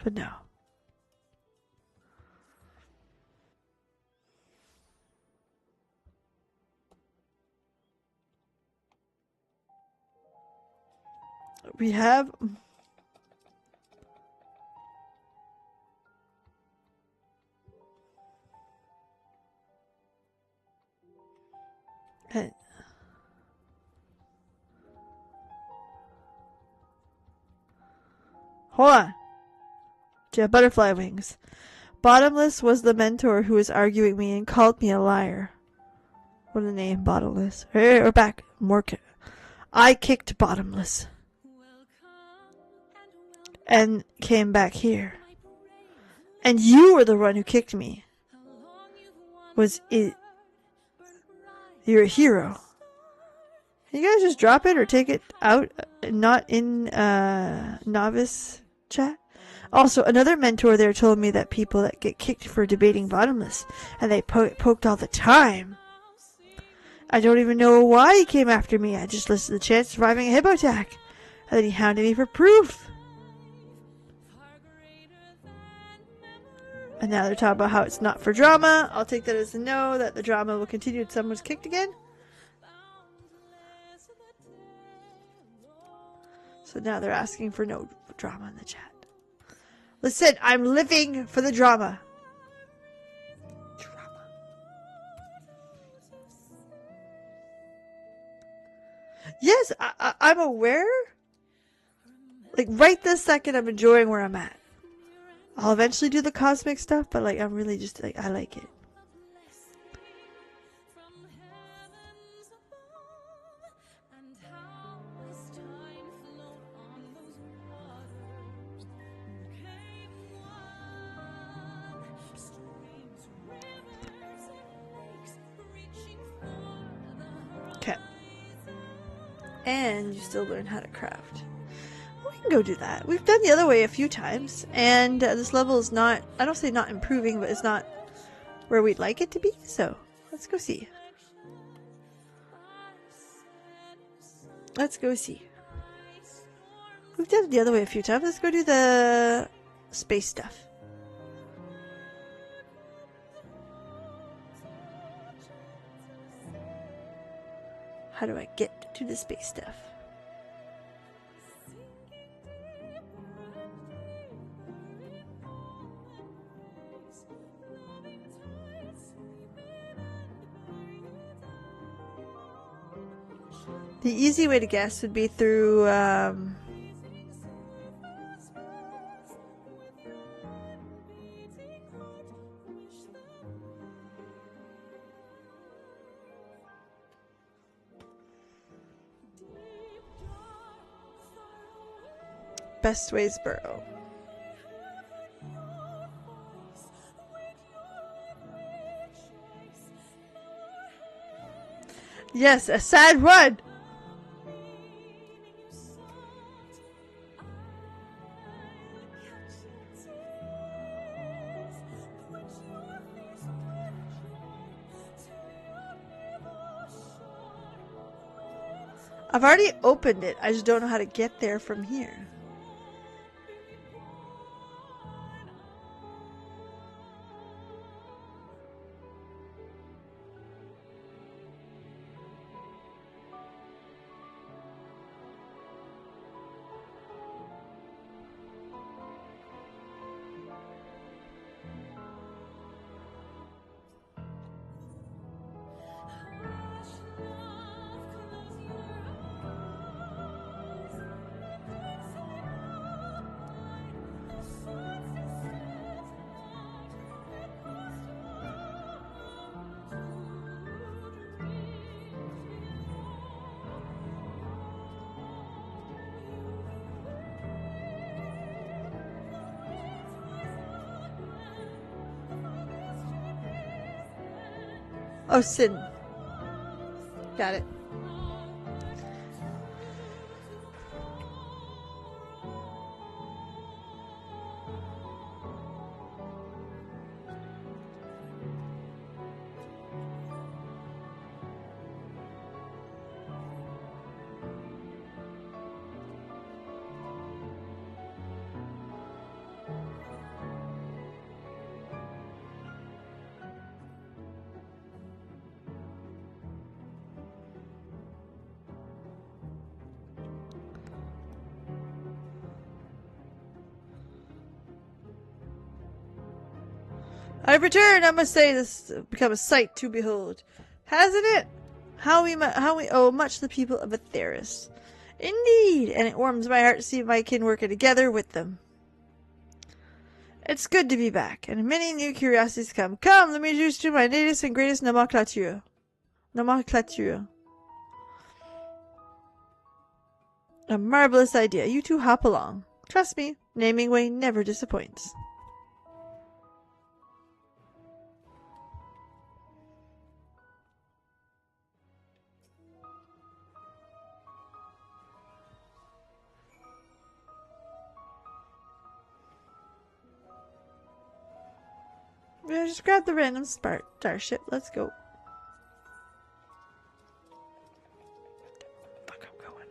But no. We have... Hold on. Do you have butterfly wings? Bottomless was the mentor who was arguing me and called me a liar. What a name, Bottomless. Hey, we're back. I kicked Bottomless. And came back here. And you were the one who kicked me. Was it... You're a hero. Can you guys just drop it or take it out? Not in novice chat? Also, another mentor there told me that people that get kicked for debating Bottomless, and they poked all the time. I don't even know why he came after me. I just listed the chance of surviving a hippo attack. And then he hounded me for proof. And now they're talking about how it's not for drama. I'll take that as a no, that the drama will continue if someone's kicked again. So now they're asking for no drama in the chat. Listen, I'm living for the drama. Yes, I'm aware. Like, right this second, I'm enjoying where I'm at. I'll eventually do the cosmic stuff, but, like, I'm really just, like, I like it. Okay. And you still learn how to craft. We can go do that. We've done the other way a few times, and this level is not, I don't say not improving, but it's not where we'd like it to be, so let's go see. Let's go see. We've done it the other way a few times. Let's go do the space stuff. How do I get to the space stuff? The easy way to guess would be through Bestways Borough. Yes, a sad one. I've already opened it. I just don't know how to get there from here. Oh, Sin. Got it. I've returned. I must say this has become a sight to behold, hasn't it? How we owe much to the people of Atheris. Indeed, and it warms my heart to see my kin working together with them. It's good to be back, and many new curiosities come. Come, let me introduce you to my latest and greatest nomenclature. A marvelous idea. You two hop along. Trust me, naming way never disappoints. Yeah, just grab the random starship. Let's go. Fuck, I'm going.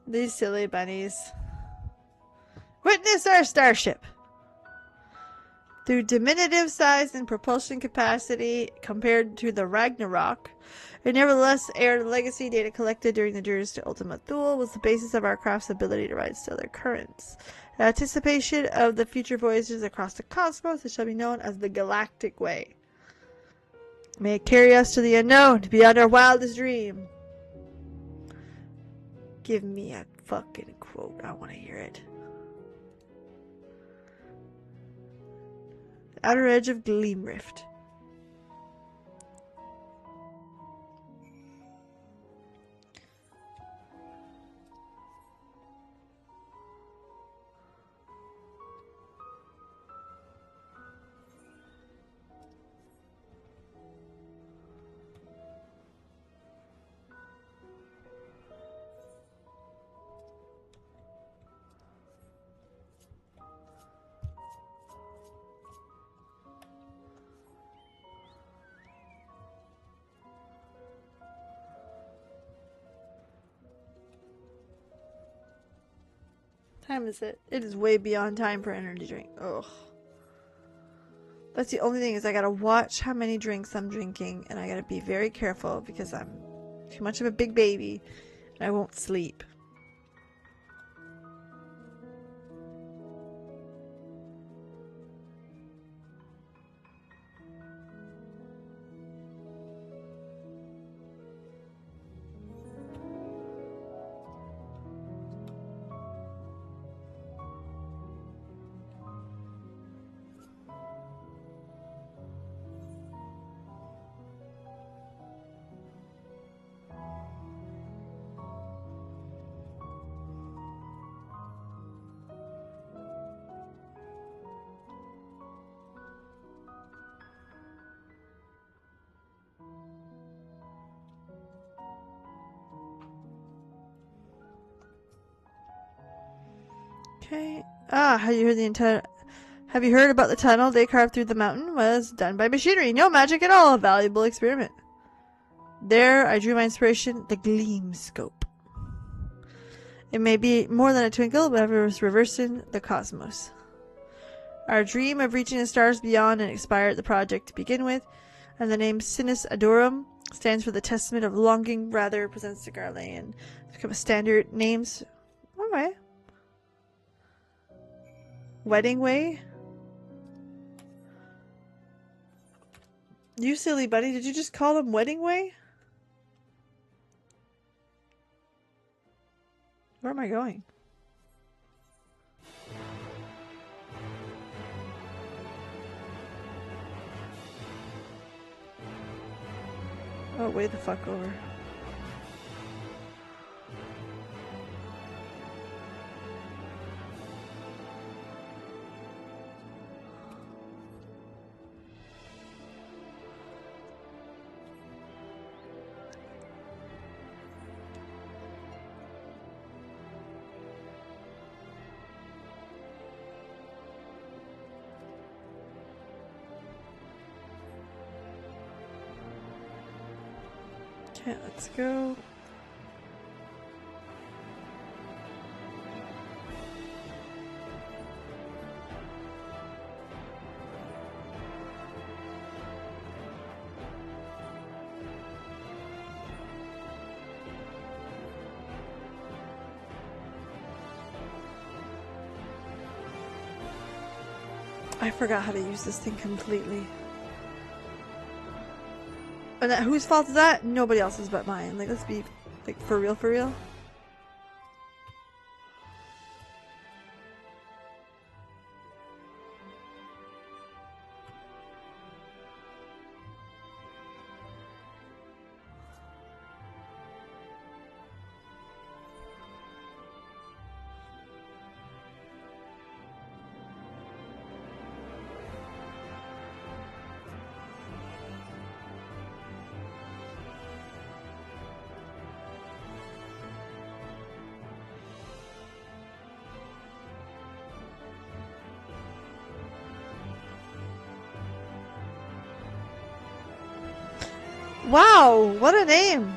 These silly bunnies. Witness our starship. Through diminutive size and propulsion capacity compared to the Ragnarok, it nevertheless aired legacy data collected during the journeys to Ultima Thule was the basis of our craft's ability to ride stellar currents. In anticipation of the future voyages across the cosmos, it shall be known as the Galactic Way. May it carry us to the unknown, beyond our wildest dream. Give me a fucking quote. I want to hear it. Outer edge of Gleam Rift. Time is it? It is way beyond time for energy drink. Ugh. That's the only thing is I gotta watch how many drinks I'm drinking, and I gotta be very careful because I'm too much of a big baby and I won't sleep. Okay. Have you heard about the tunnel they carved through the mountain? Was done by machinery. No magic at all. A valuable experiment. There, I drew my inspiration, the gleam scope. It may be more than a twinkle, but it was reversing the cosmos. Our dream of reaching the stars beyond and inspired the project to begin with, and the name Sinus Adorum stands for the testament of longing, rather represents the Garlean. It's become a standard names. Alright. Wedding Way? You silly buddy, did you just call them Wedding Way? Where am I going? Oh, way the fuck over. Okay, let's go. I forgot how to use this thing completely. And that, whose fault is that? Nobody else's but mine. Like, let's be, like, for real, for real. Wow, what a name!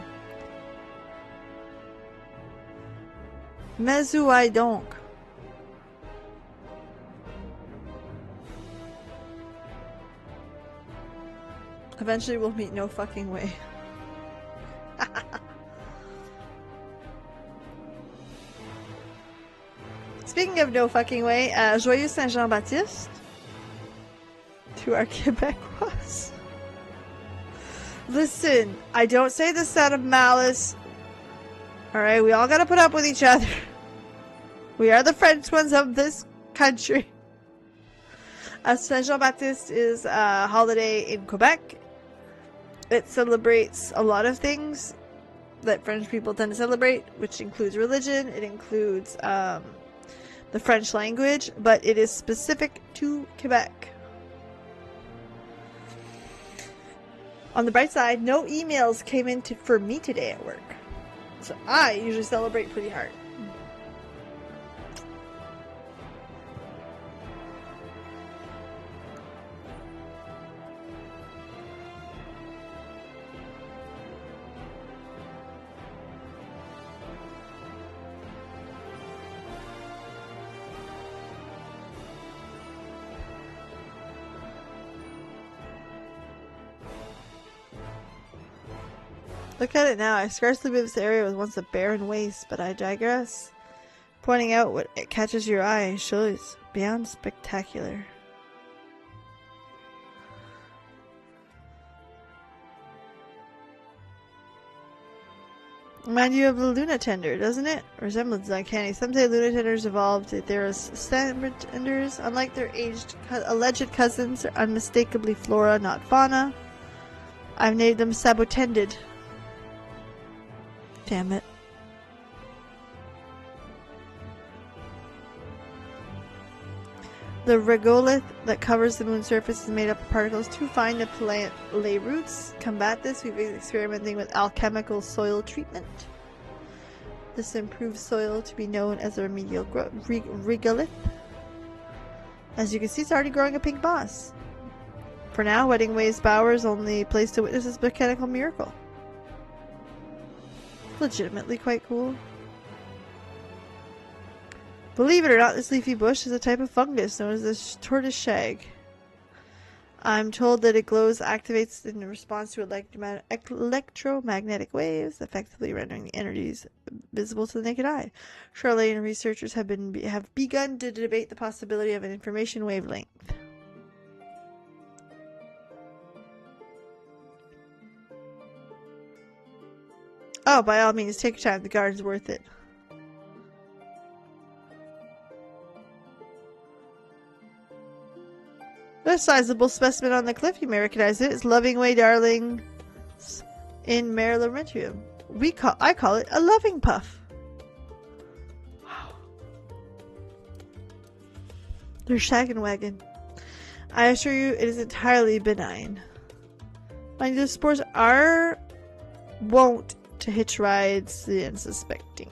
Mezuai donc. Eventually we'll meet no fucking way. Speaking of no fucking way, Joyeux Saint-Jean-Baptiste to our Quebecois. Listen, I don't say this out of malice. Alright, we all gotta put up with each other. We are the French ones of this country. Saint Jean-Baptiste is a holiday in Quebec. It celebrates a lot of things that French people tend to celebrate, which includes religion, it includes the French language, but it is specific to Quebec. On the bright side, no emails came in for me today at work. So I usually celebrate pretty hard. Look at it now. I scarcely believe this area was once a barren waste, but I digress. Pointing out what catches your eye shows beyond spectacular. Remind you of the Luna Tender, doesn't it? Resemblance uncanny. Some say Luna Tenders evolved there as standard tenders. Unlike their alleged cousins, are unmistakably flora, not fauna. I've named them Sabotended. Damn it. The regolith that covers the moon's surface is made up of particles too fine to plant lay roots. Combat this, we've been experimenting with alchemical soil treatment. this improved soil to be known as a remedial regolith. As you can see, it's already growing a pink moss. For now, Wedding Way's bower is only place to witness this mechanical miracle. Legitimately quite cool. Believe it or not, this leafy bush is a type of fungus known as the tortoise shag. I'm told that it glows activates in response to electromagnetic waves, effectively rendering the energies visible to the naked eye. Charlene and researchers have begun to debate the possibility of an information wavelength. Oh, by all means, take your time. The garden's worth it. A sizable specimen on the cliff, you may recognize it. It's Loving Way Darling in Maryland. I call it a loving puff. Wow. Their shaggin' wagon. I assure you it is entirely benign. Mind you, the spores are wont to hitch rides the unsuspecting.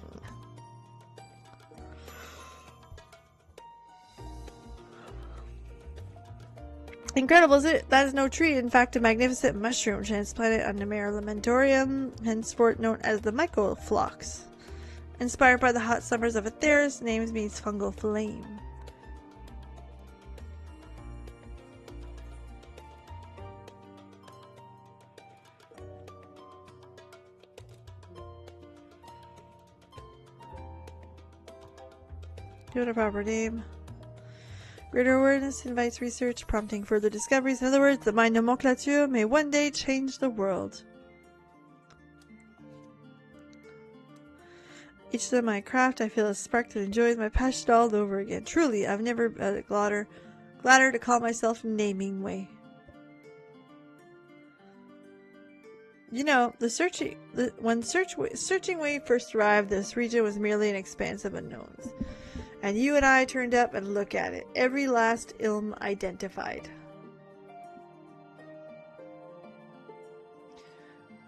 Incredible, is it? That is no tree. In fact, a magnificent mushroom transplanted on Nemerlamentorium, henceforth known as the Mycophlox. Inspired by the hot summers of Atheris, name means fungal flame. Give it a proper name. Greater awareness invites research, prompting further discoveries. In other words, my nomenclature may one day change the world. Each time I craft, I feel a spark that enjoys my passion all over again. Truly, I've never been gladder to call myself Naming Way. You know, when Searching Way first arrived, this region was merely an expanse of unknowns. And you and I turned up and look at it. Every last ilm identified.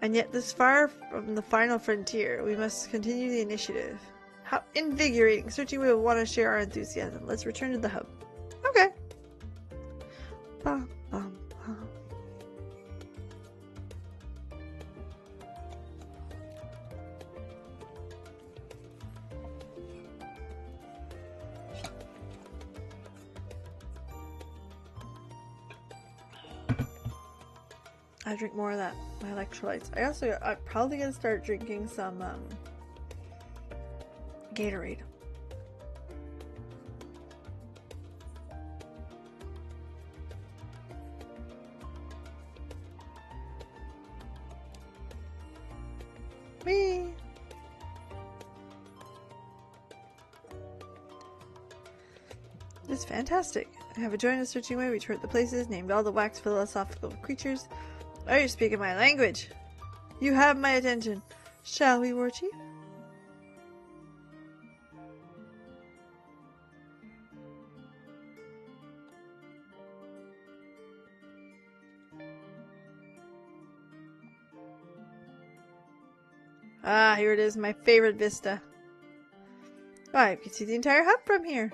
And yet this far from the final frontier, we must continue the initiative. How invigorating. Searching Way will want to share our enthusiasm. Let's return to the hub. Okay. Bum, bum, bum. I drink more of that, my electrolytes. I'm probably gonna start drinking some Gatorade. Me. It's fantastic. I have joined the Searching Way. We toured the places, named all the wax philosophical creatures. Are you speaking my language? You have my attention. Shall we, War Chief? Ah, here it is, my favorite vista. Oh, I can see the entire hub from here.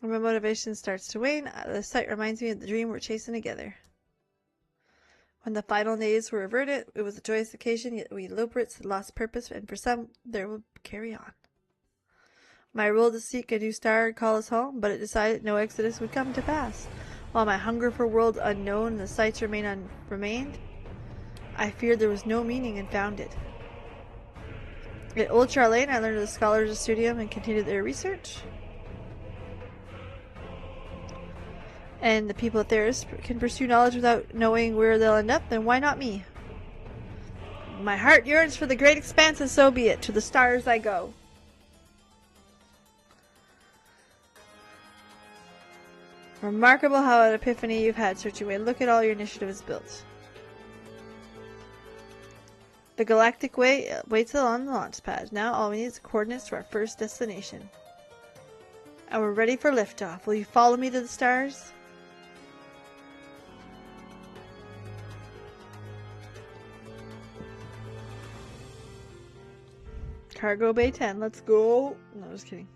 When my motivation starts to wane, the sight reminds me of the dream we're chasing together. When the final days were averted, it was a joyous occasion, yet we Lobrits had lost purpose, and for some, there will carry on. My role to seek a new star and call us home, but it decided no exodus would come to pass. While my hunger for worlds unknown and the sights remained, I feared there was no meaning and found it. At Old Charlene, I learned of the scholars of Studium and continued their research. And the people at theirs can pursue knowledge without knowing where they'll end up, then why not me? My heart yearns for the great expanse, and so be it. To the stars I go. Remarkable how an epiphany you've had, Searching Way. Look at all your initiative is built. The Galactic Way waits on the launch pad. Now all we need is coordinates to our first destination. And we're ready for liftoff. Will you follow me to the stars? Cargo Bay 10, let's go. No, just kidding.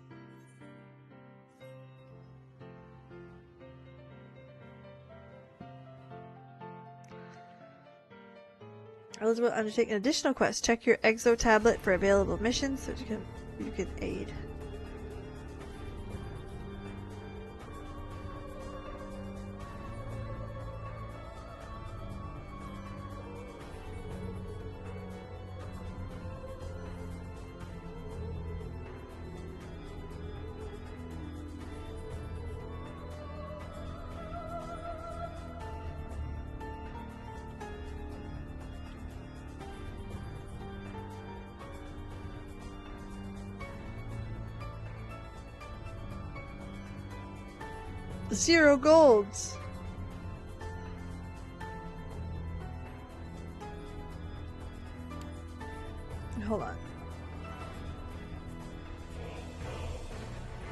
Eligible to undertake an additional quest. Check your exo tablet for available missions so you can aid. Zero golds. Hold on.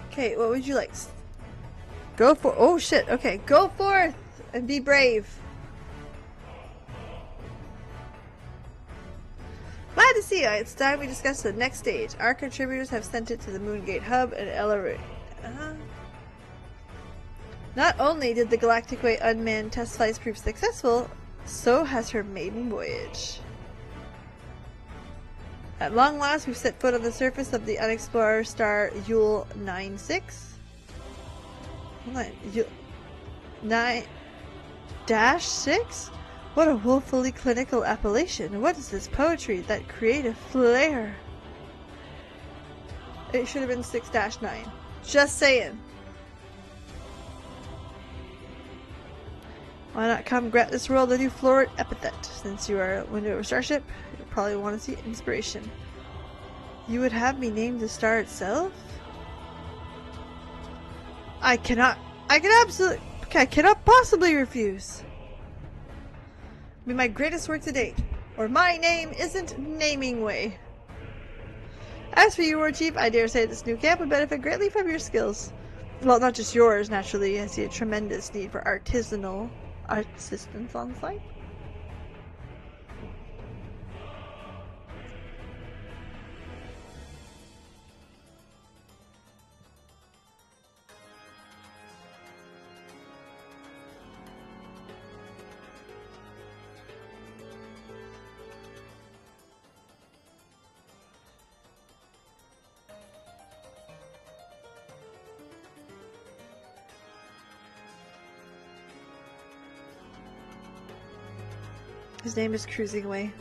Okay, what would you like? Go for. Oh shit. Okay, go forth and be brave. Glad to see you. It's time we discuss the next stage. Our contributors have sent it to the Moongate Hub and Not only did the Galactic Way unmanned test flights prove successful, so has her maiden voyage. At long last, we've set foot on the surface of the unexplored star Yule 96. Hold on, 9-6? What a woefully clinical appellation. What is this poetry? That creative flair. It should have been 6-9. Just saying. Why not come grant this world a new florid epithet? Since you are a window of a starship, you'll probably want to see inspiration. You would have me name the star itself? I cannot possibly refuse. Be my greatest work to date, or my name isn't naming way. As for you, War Chief, I dare say this new camp would benefit greatly from your skills. Well, not just yours, naturally. I see a tremendous need for artisanal assistance on site. His name is Cruising Away.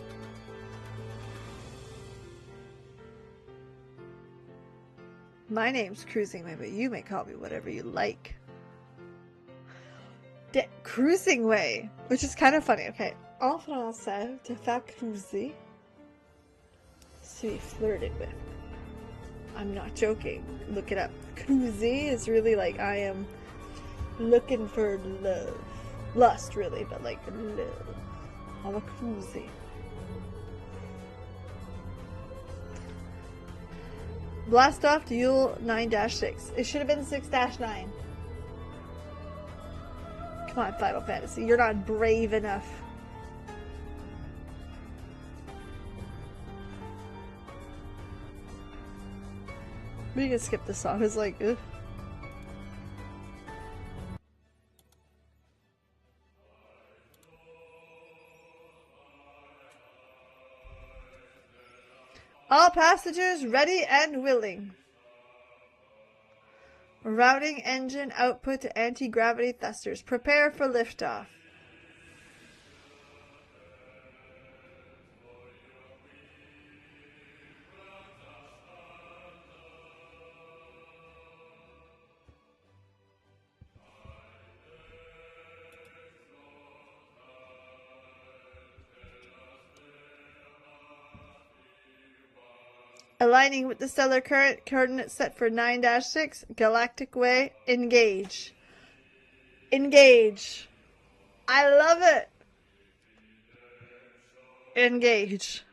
My name's Cruising Way, but you may call me whatever you like. Cruising Way, which is kind of funny. Okay, en français, to faire cruiser, to be flirted with. I'm not joking. Look it up. Cruiser is really like I am looking for love, lust, really, but like love. I'm a cruisy. Blast off to Yule 9-6. It should have been 6-9. Come on, Final Fantasy. You're not brave enough. We can skip this song. It's like, ugh. All passengers ready and willing. Routing engine output to anti-gravity thrusters. Prepare for liftoff. Aligning with the stellar current, coordinates set for 9-6, Galactic Way, engage. Engage. I love it. Engage.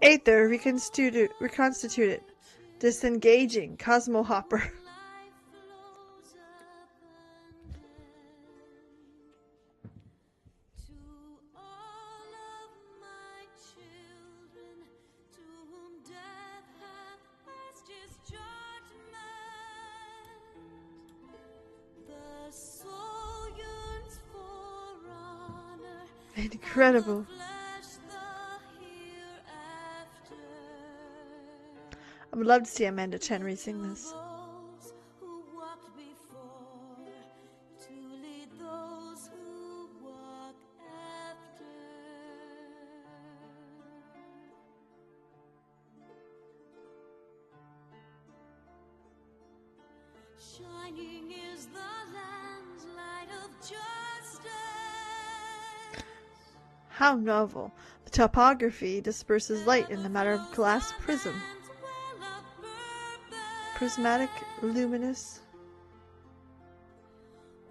Aether reconstituted. Disengaging. Cosmo Hopper. Incredible. I would love to see Amanda Chen re-sing this. Shining is the land's light of justice. How novel. The topography disperses light in the matter of glass prism. Prismatic, luminous.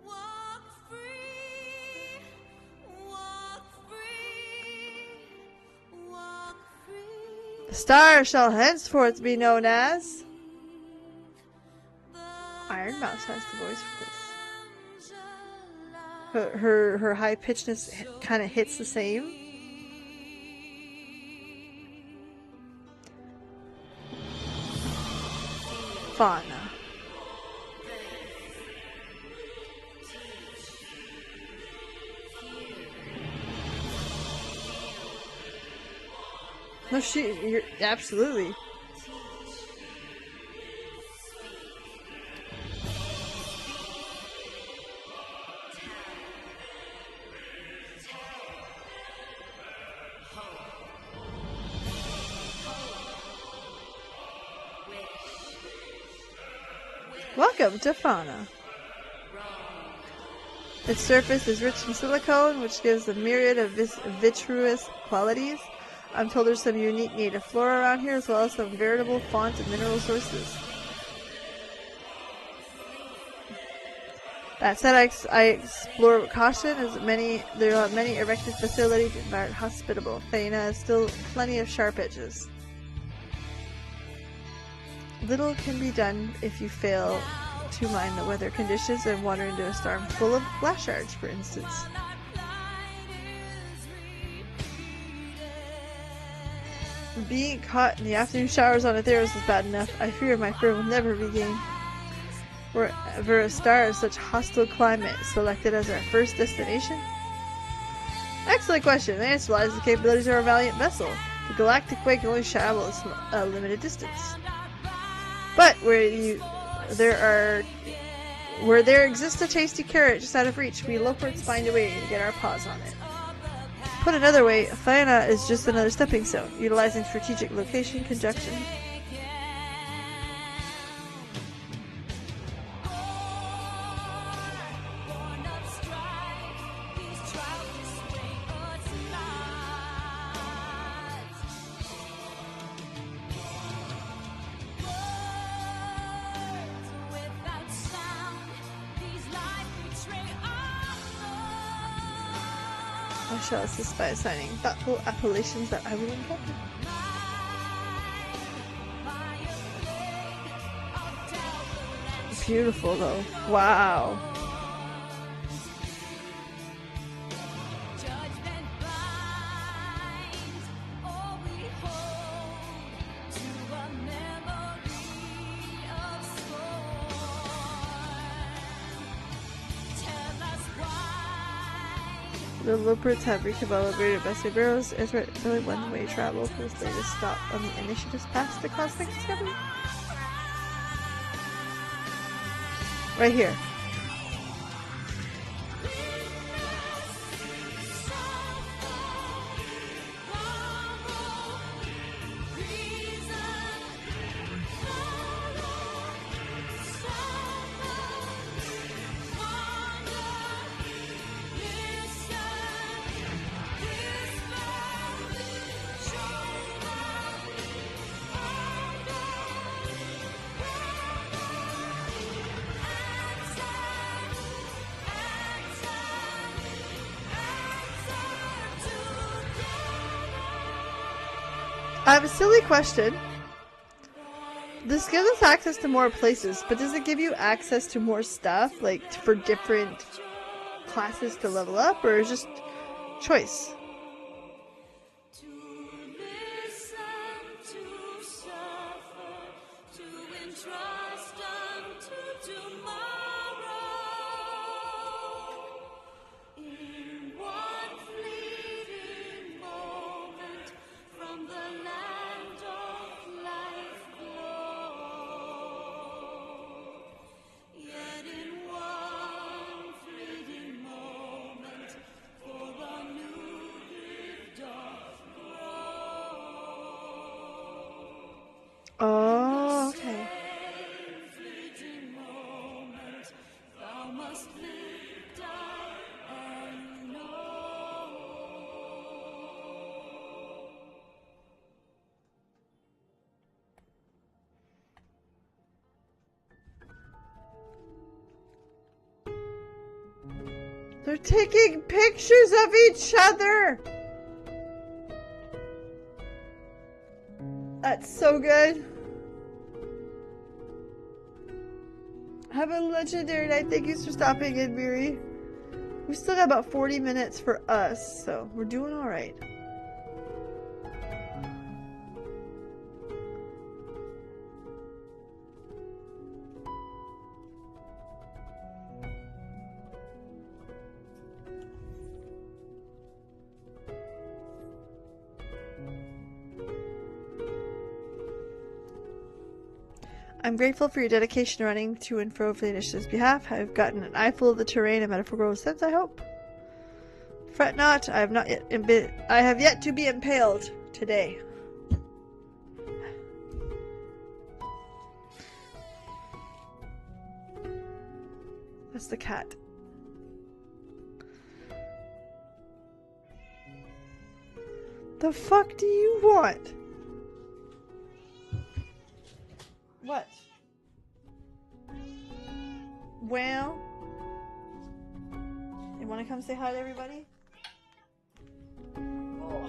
Walk free, walk free, walk free. The star shall henceforth be known as... Iron Mouse has the voice for this. Her high pitchedness kind of hits the same. Fauna. No, you're absolutely. Welcome to Fauna. Its surface is rich in silicone, which gives a myriad of vitreous qualities. I'm told there's some unique native flora around here, as well as some veritable font and mineral sources. That said, I explore with caution, as there are many erected facilities that aren't hospitable. Fauna has still plenty of sharp edges. Little can be done if you fail to mind the weather conditions and wander into a storm full of glass shards, for instance. Being caught in the afternoon showers on Atheros is bad enough. I fear my fur will never regain. Were a star of such hostile climate selected as our first destination? Excellent question. The answer lies in the capabilities of our valiant vessel. The galactic way can only travel a limited distance. But where there exists a tasty carrot just out of reach, we loafers find a way to get our paws on it. Put another way, Fauna is just another stepping stone, utilizing strategic location conjunction. I shall assist by assigning thoughtful appellations that I will encounter. Beautiful though. Wow. The Loperts have recalibrated Bessie Barrows. It's only one-way travel for the latest stop on the Initiative's path to cosmic discovery. Right here. I have a silly question. This gives us access to more places, but does it give you access to more stuff, like for different classes to level up, or is just choice? To listen, to suffer, to entrust unto tomorrow. In one fleeting moment, from the land of life glow. Yet in one fleeting moment, for a new gift doth grow. Oh, okay. Same fleeting moment, thou must live, die, and know. They're taking pictures of each other. That's so good. Have a legendary night. Thank you for stopping in, Miri. We still got about 40 minutes for us, so we're doing all right. I'm grateful for your dedication to running to and fro for the initiative's behalf. I've gotten an eyeful of the terrain and metaphorical sense, I hope. Fret not, I have yet to be impaled today. That's the cat. The fuck do you want? What? Well, you want to come say hi to everybody? Oh.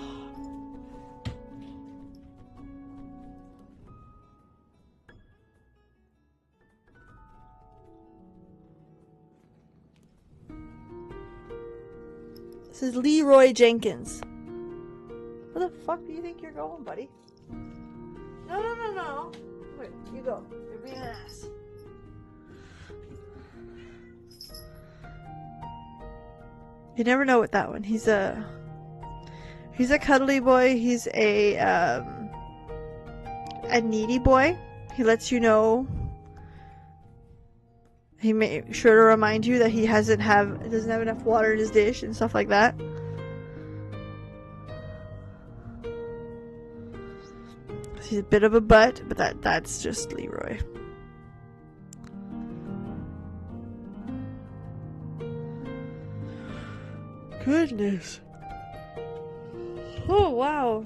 This is Leroy Jenkins. Where the fuck do you think you're going, buddy? No. Wait, you go. You're being an ass. You never know with that one. He's a cuddly boy. He's a needy boy. He lets you know. He make sure to remind you that he doesn't have enough water in his dish and stuff like that. He's a bit of a butt, but that's just Leroy. Goodness. Oh, wow.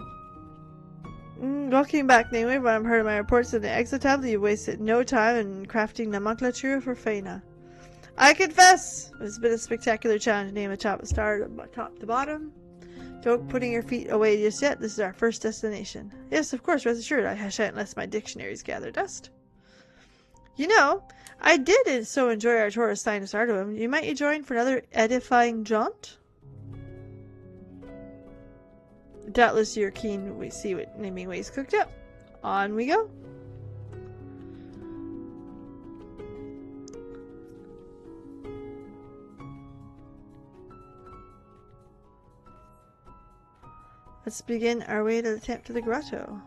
Walking back anyway, but I'm heard of my reports in the exit tab that you wasted no time in crafting nomenclature for Faina. I confess! It's been a spectacular challenge to name a top star top to bottom. Don't putting your feet away just yet. This is our first destination. Yes, of course, rest assured. I shan't let my dictionaries gather dust. You know, I did so enjoy our tour of Sinus Arduum. You might join for another edifying jaunt? Doubtless you're keen we see what naming ways cooked up. On we go. Let's begin our way to the grotto.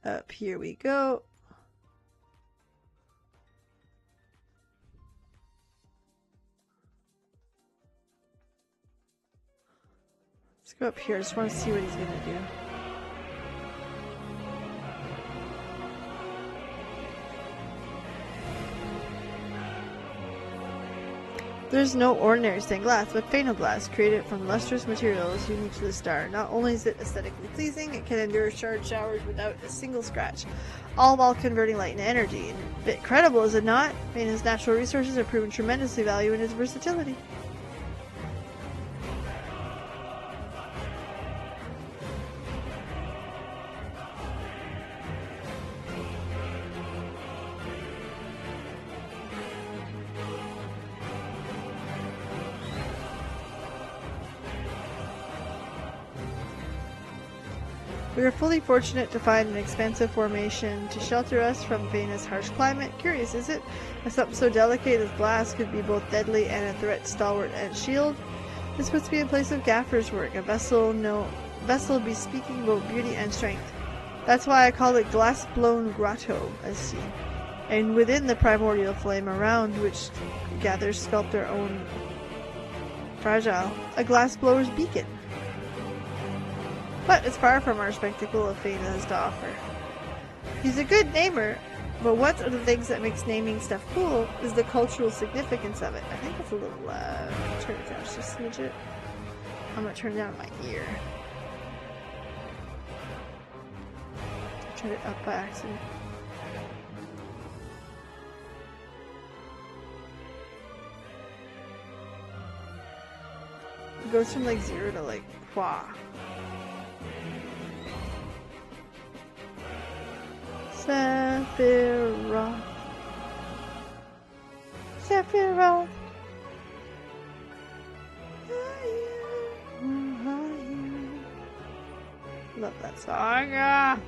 Up here we go. Let's go up here. I just want to see what he's going to do. There's no ordinary stained glass, but phenoglass, created from lustrous materials unique to the star. Not only is it aesthetically pleasing, it can endure shard showers without a single scratch, all while converting light into energy. And a bit credible, is it not? Phena's natural resources have proven tremendously valuable in its versatility. We are fully fortunate to find an expansive formation to shelter us from Phena's harsh climate. Curious, is it? As something so delicate as glass could be both deadly and a threat, stalwart and shield. This puts me in place of Gaffer's work, a vessel bespeaking both beauty and strength. That's why I call it glass-blown grotto, as seen. And within the primordial flame around which gathers sculpt our own fragile, a glass-blower's beacon. But it's far from our spectacle of Phena has to offer. He's a good namer, but one of the things that makes naming stuff cool is the cultural significance of it. I think it's a little loud. Turn it down just a smidget. I'm gonna turn down my ear. Turn it up by accident. It goes from like 0 to like qua. Sephiroth. Sephiroth. Love that song. Ah.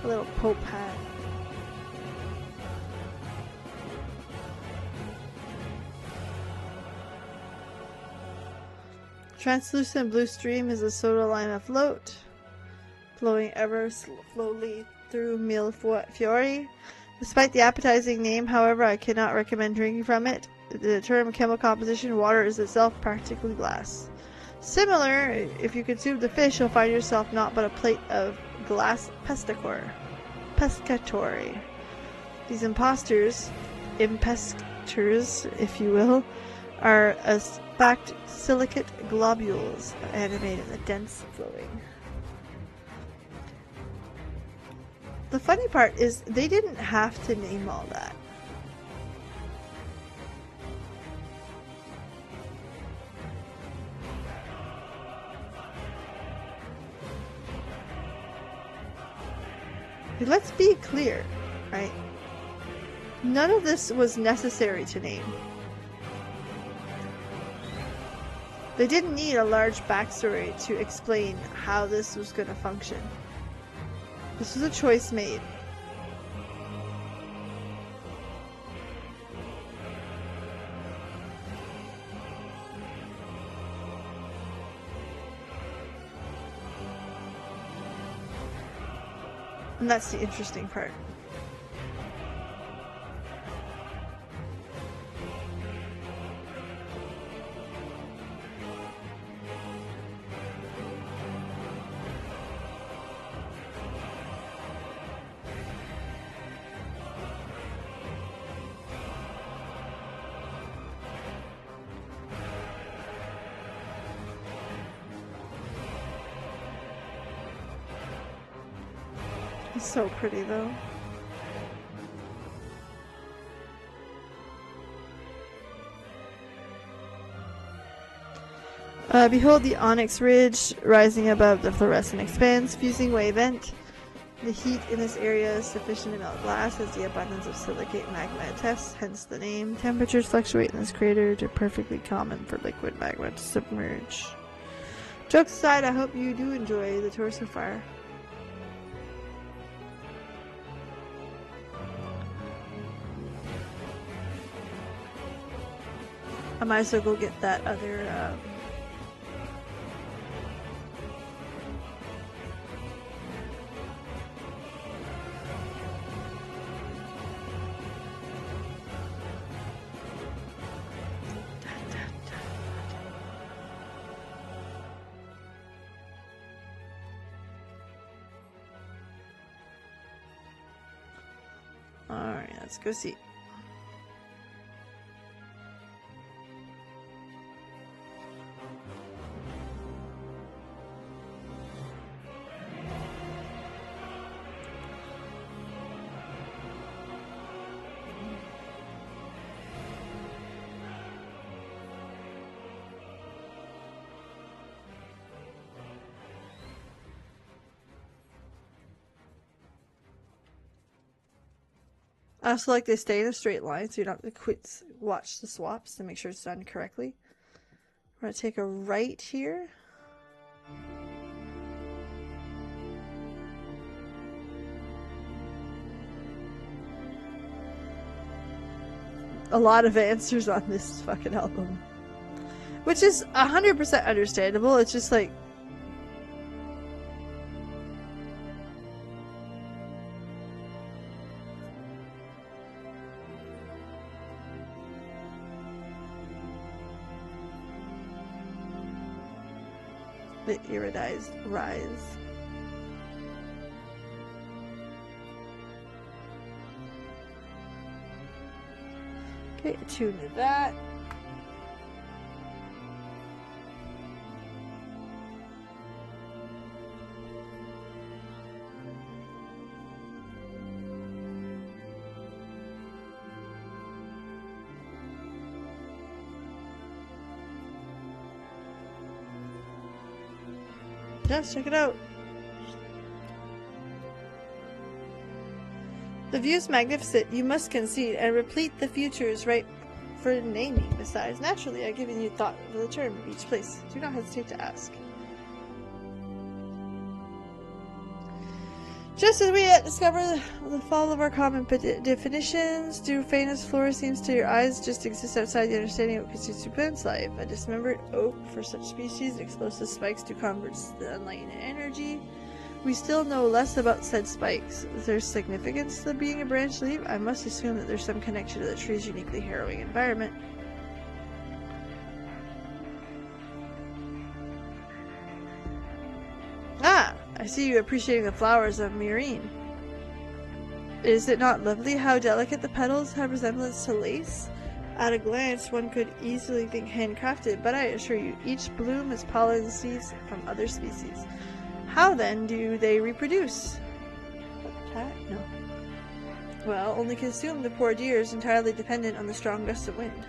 A little Pope hat. Translucent blue stream is a soda lime afloat, flowing ever slowly through Mille Fiori. Despite the appetizing name, however, I cannot recommend drinking from it. The term chemical composition, water is itself practically glass. Similar, if you consume the fish, you'll find yourself not but a plate of glass pescatori. These imposters, if you will, are spacked silicate globules animated in a dense flowing. The funny part is they didn't have to name all that. Let's be clear, right? None of this was necessary to name. They didn't need a large backstory to explain how this was going to function. This was a choice made. And that's the interesting part. It's so pretty though. Behold the onyx ridge rising above the fluorescent expanse, fusing wave vent. The heat in this area is sufficient to melt glass, as the abundance of silicate magma attests, hence the name. Temperatures fluctuate in this crater to perfectly common for liquid magma to submerge. Jokes aside, I hope you do enjoy the tour so far. I might as well go get that other Alright, let's go see. I also like they stay in a straight line, so you don't have to watch the swaps to make sure it's done correctly. We're going to take a right here. A lot of answers on this fucking album. Which is 100% understandable, it's just like... the iridized rise. Okay, attune to that. Yes, check it out. The view is magnificent, you must concede, and replete the future is right for naming. Besides, naturally, I've given you thought of the term of each place. Do not hesitate to ask. Just as we yet discover the fall of our common definitions, do faintest flora seems to your eyes just exist outside the understanding of what constitutes plant's life. A dismembered oak for such species, explosive spikes to convert sunlight into energy. We still know less about said spikes. Is there significance to being a branch leaf? I must assume that there's some connection to the tree's uniquely harrowing environment. Ah! I see you appreciating the flowers of Myrine. Is it not lovely how delicate the petals have resemblance to lace? At a glance, one could easily think handcrafted, but I assure you, each bloom is pollen seeds from other species. How then do they reproduce? Cat? No. Well, only consume the poor deer is entirely dependent on the strong gusts of wind.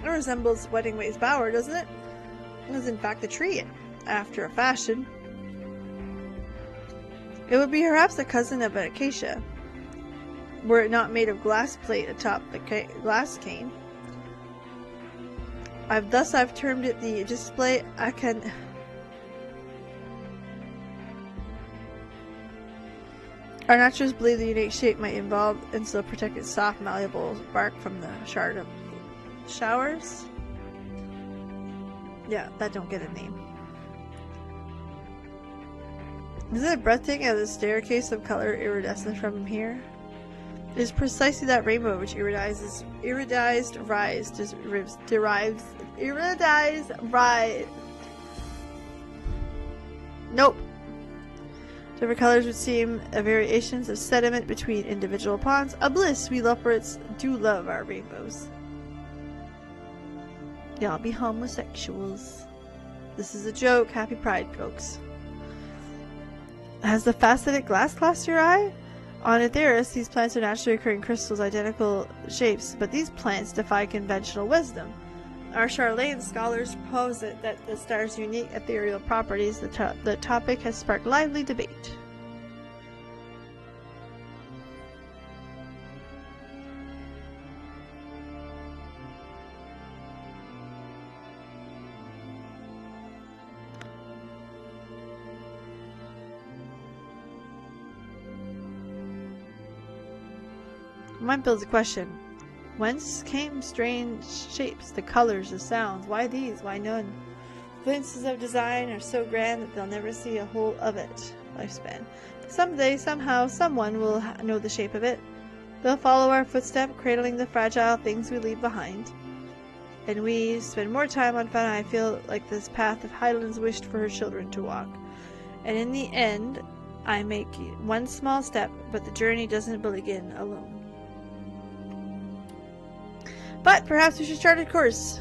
It resembles Wedding Way's bower, doesn't it? It was in fact the tree, after a fashion. It would be perhaps a cousin of an acacia, were it not made of glass plate atop the glass cane. I've termed it the display Our naturalists believe the unique shape might involve and still protect its soft, malleable bark from the shard of showers. Yeah, that don't get a name. Isn't it breathtaking as a staircase of color iridescent from here? It is precisely that rainbow which iridized rise derives iridized rise. Nope. Different colors would seem variations of sediment between individual ponds. A bliss, we leopards do love our rainbows. Y'all be homosexuals. This is a joke. Happy Pride, folks. Has the faceted glass cast your eye? On Aetheris, these plants are naturally occurring crystals, identical shapes, but these plants defy conventional wisdom. Our Charlatan scholars posit that the star's unique ethereal properties, the topic has sparked lively debate. Mine builds a question. Whence came strange shapes, the colors, the sounds? Why these? Why none? Glimpses of design are so grand that they'll never see a whole of it. Lifespan. Someday, somehow, someone will know the shape of it. They'll follow our footstep, cradling the fragile things we leave behind. and we spend more time on Fauna, I feel like this path of Hyland's wished for her children to walk. And in the end, I make one small step, but the journey doesn't begin alone. But perhaps we should chart a course.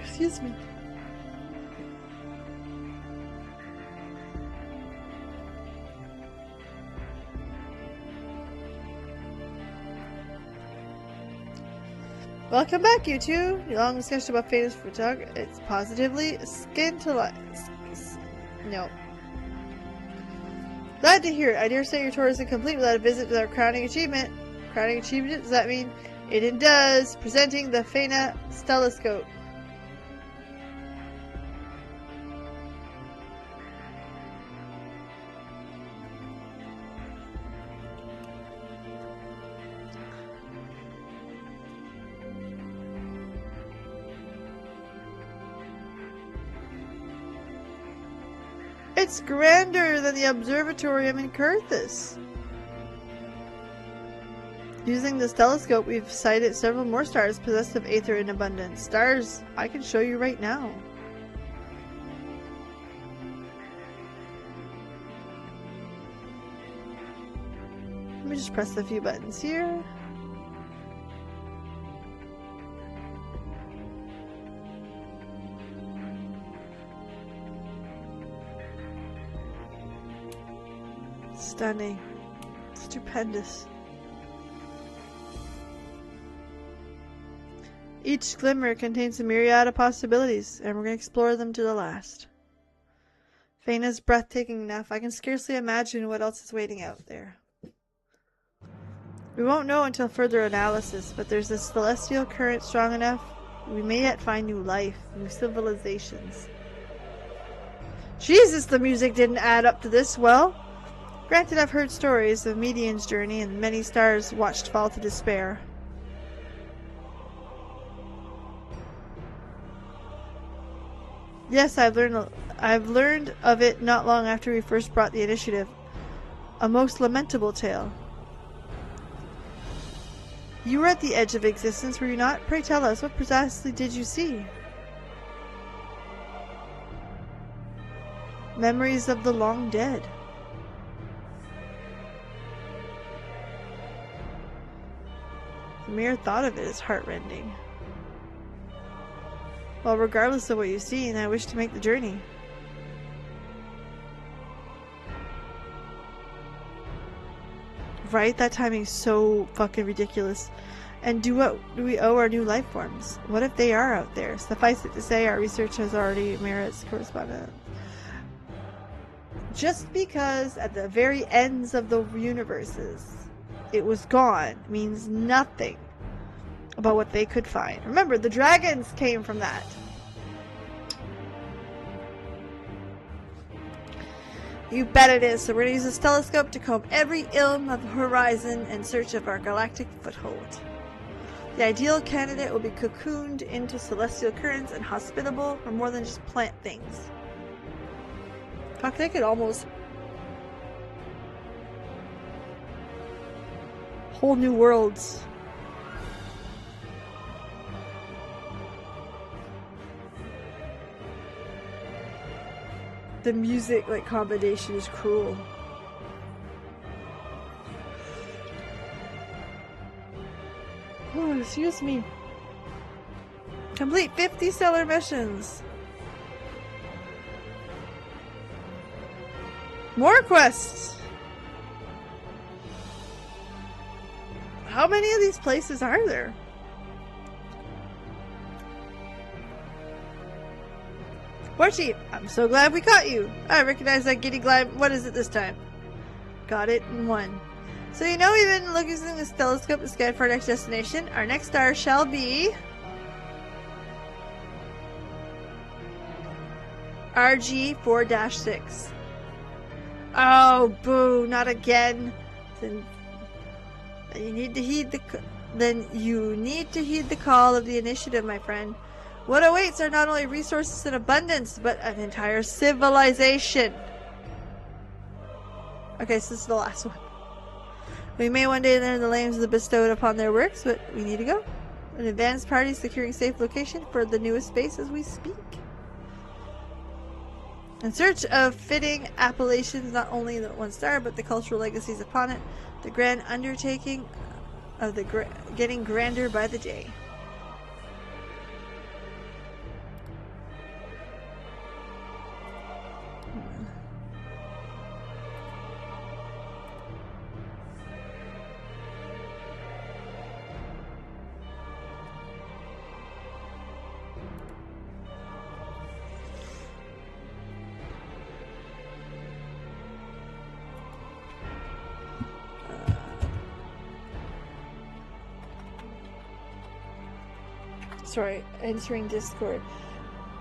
Excuse me. Welcome back, you two. Your long discussion about famous photography. It's positively skin to life. No. Glad to hear it. I dare say your tour isn't complete without a visit to our crowning achievement. Crowning achievement? Does that mean it does? Presenting the Faina Stelloscope. It's grander than the observatorium in Kurthus. Using this telescope, we've sighted several more stars possessed of aether in abundance. Stars I can show you right now. Let me just press a few buttons here. Stunning. Stupendous. Each glimmer contains a myriad of possibilities, and we're going to explore them to the last. Faina's breathtaking enough. I can scarcely imagine what else is waiting out there. We won't know until further analysis, but there's a celestial current strong enough. We may yet find new life, new civilizations. Jesus, the music didn't add up to this well. Granted, I've heard stories of Median's journey and many stars watched fall to despair. Yes, I've learned of it not long after we first brought the initiative. A most lamentable tale. You were at the edge of existence, were you not? Pray tell us, what precisely did you see? Memories of the long dead. The mere thought of it is heartrending. Well, regardless of what you've seen, I wish to make the journey. Right? That timing's so fucking ridiculous. And what do we owe our new life forms? What if they are out there? Suffice it to say, our research has already merits correspondent. Just because at the very ends of the universes it was gone means nothing about what they could find. Remember, the dragons came from that. You bet it is. So we're going to use this telescope to comb every ilm of the horizon in search of our galactic foothold. The ideal candidate will be cocooned into celestial currents and hospitable for more than just plant things. Fuck, they could almost... whole new worlds. The music combination is cruel. Oh, excuse me. Complete 50 stellar missions. More quests. How many of these places are there? Warchief, I'm so glad we caught you. I recognize that giddy glide. What is it this time? Got it in one. So you know we've been looking using this telescope to scan for our next destination. Our next star shall be... RG4-6. Oh, boo, not again. Then you need to heed the call of the initiative, my friend. What awaits are not only resources in abundance, but an entire civilization. Okay, so this is the last one. We may one day learn the names of the bestowed upon their works, but we need to go. An advanced party securing safe location for the newest base as we speak. In search of fitting appellations, not only the 1 star, but the cultural legacies upon it, the grand undertaking of the getting grander by the day. Sorry, entering Discord.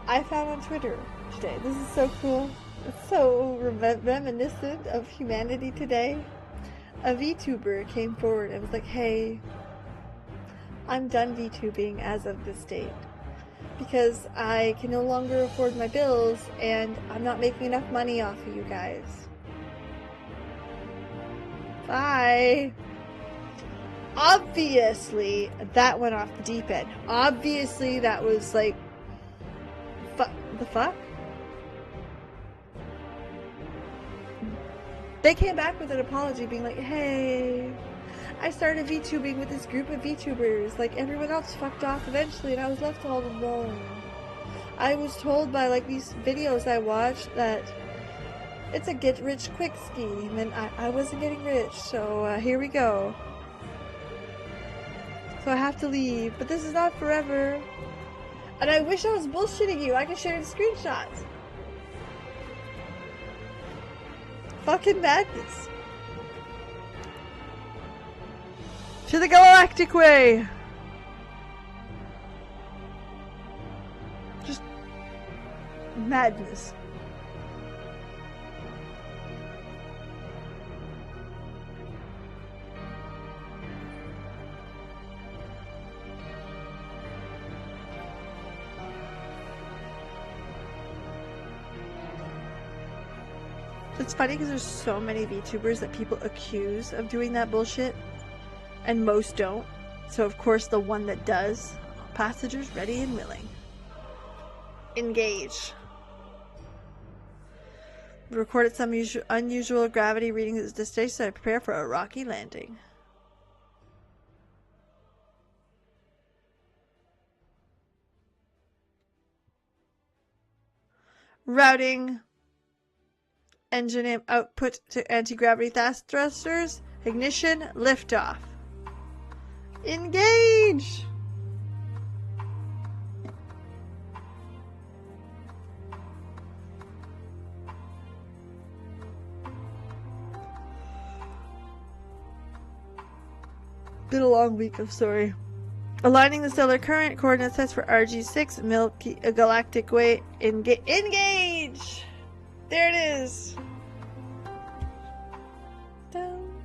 I found on Twitter today. This is so cool. It's so reminiscent of humanity today. A VTuber came forward and was like, hey, I'm done VTubing as of this date because I can no longer afford my bills and I'm not making enough money off of you guys. Bye. Obviously, that went off the deep end. Obviously, that was like, the fuck? They came back with an apology being like, hey, I started VTubing with this group of VTubers. Like, everyone else fucked off eventually and I was left all alone. I was told by, like, these videos I watched that it's a get-rich-quick scheme and I wasn't getting rich, so here we go. So I have to leave, but this is not forever. And I wish I was bullshitting you. I could share the screenshots. Fucking madness. To the galactic way. Just madness. It's funny because there's so many VTubers that people accuse of doing that bullshit, and most don't. So of course the one that does, passengers ready and willing. Engage. We recorded some unusual gravity readings this day, so I prepare for a rocky landing. Routing. Engine output to anti-gravity thrusters. Ignition. Liftoff. Engage! Been a long week, I'm sorry. Aligning the stellar current coordinate sets for RG6 Milky Galactic Way. Engage! There it is. Dun.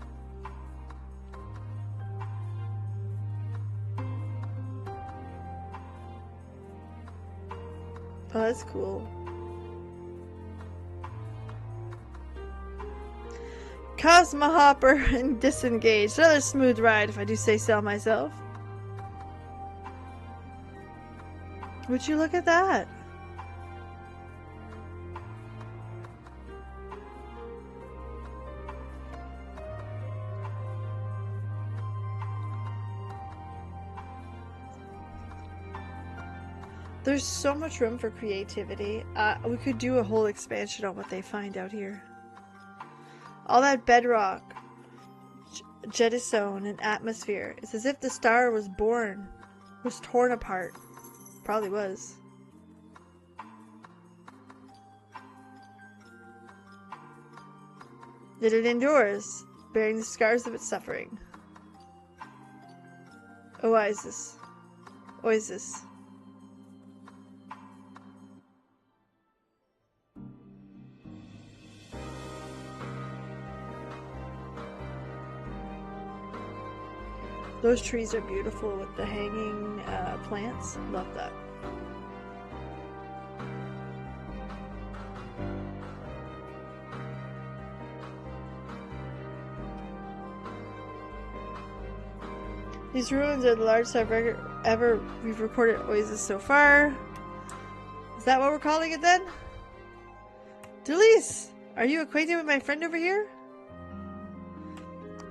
Oh, that's cool. Cosmo Hopper and Disengage. Another smooth ride, if I do say so myself. Would you look at that? There's so much room for creativity. We could do a whole expansion on what they find out here. All that bedrock, jettison, and atmosphere. It's as if the star was born, was torn apart. Probably was. Yet it endures, bearing the scars of its suffering. Oasis. Oasis. Those trees are beautiful with the hanging plants. Love that. These ruins are the largest ever we've recorded oasis so far. Is that what we're calling it then? Delise, are you acquainted with my friend over here?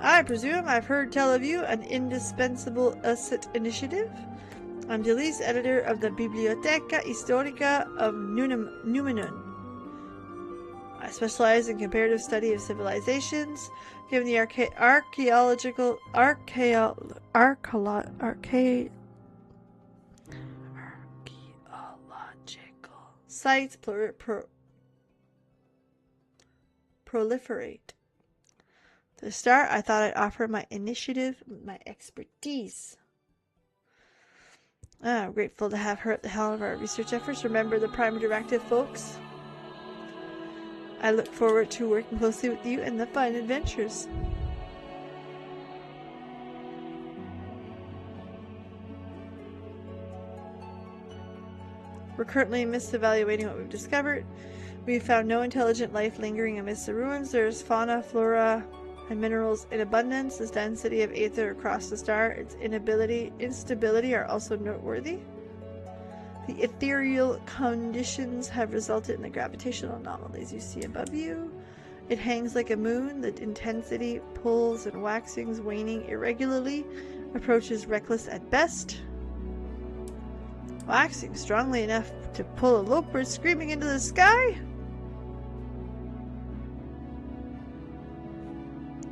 I presume I've heard tell of you, an indispensable asset initiative. I'm Delise, editor of the Biblioteca Historica of Numenun. I specialize in comparative study of civilizations, given the archaeological sites proliferate. To start, I thought I'd offer my initiative, my expertise. I'm grateful to have her at the helm of our research efforts. Remember the Prime Directive, folks. I look forward to working closely with you in the fun adventures. We're currently misevaluating what we've discovered. We've found no intelligent life lingering amidst the ruins. There's fauna, flora, and minerals in abundance. The density of aether across the star, its instability are also noteworthy. The ethereal conditions have resulted in the gravitational anomalies you see above you. It hangs like a moon. The intensity pulls and waxings, waning irregularly, approaches reckless at best. Waxing strongly enough to pull a loper screaming into the sky?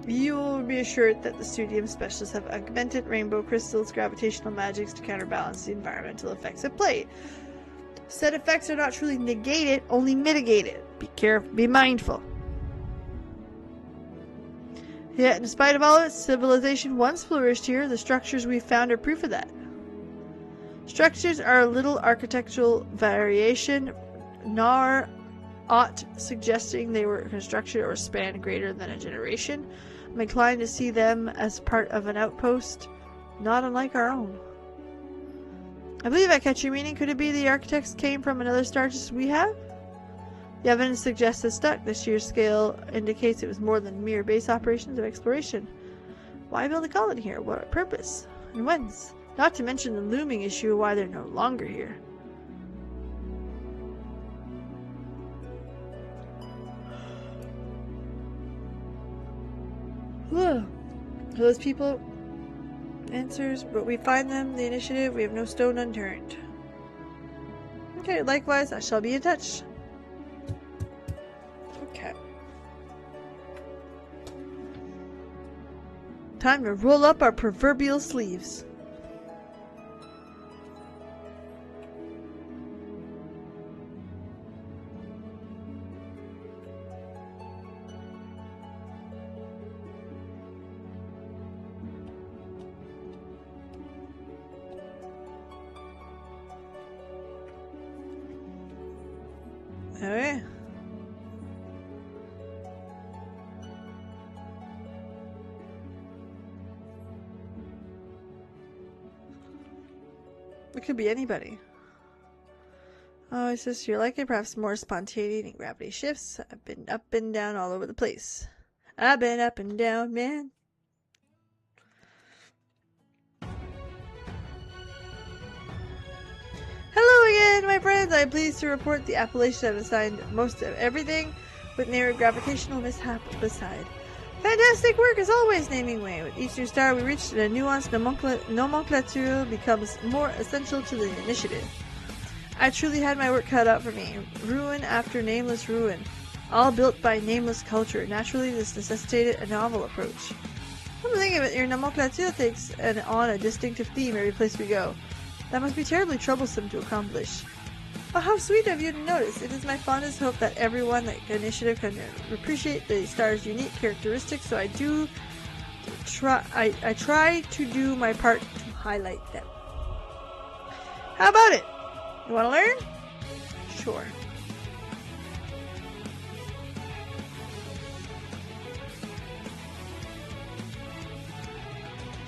You will be assured that the studium specialists have augmented rainbow crystals, gravitational magics to counterbalance the environmental effects at play. Said effects are not truly negated, only mitigated. Be careful, be mindful. Yet, in spite of all of it, civilization once flourished here. The structures we've found are proof of that. Structures are a little architectural variation, nor aught suggesting they were constructed or spanned greater than a generation. I'm inclined to see them as part of an outpost, not unlike our own. I believe I catch your meaning. Could it be the architects came from another star just as we have? The evidence suggests it stuck. The sheer scale indicates it was more than mere base operations of exploration. Why build a colony here? What purpose? And whence? Not to mention the looming issue of why they're no longer here. Those people answers, but we find them, the initiative, we have no stone unturned. Okay, likewise, I shall be in touch. Okay. Time to roll up our proverbial sleeves. Okay. It could be anybody. Oh, it's just you're like it, perhaps more spontaneity and gravity shifts. I've been up and down all over the place. I've been up and down, man. Hello again, my friends. I'm pleased to report the appellation I've assigned most of everything, with narrow gravitational mishap beside. Fantastic work as always, naming way. With each new star we reach, a nuanced nomenclature becomes more essential to the initiative. I truly had my work cut out for me. Ruin after nameless ruin, all built by nameless culture. Naturally, this necessitated a novel approach. Come to think of it, your nomenclature takes on a distinctive theme every place we go. That must be terribly troublesome to accomplish. Oh, how sweet of you to notice. It is my fondest hope that everyone at the initiative can appreciate the star's unique characteristics, so I try to do my part to highlight them. How about it? You want to learn? Sure.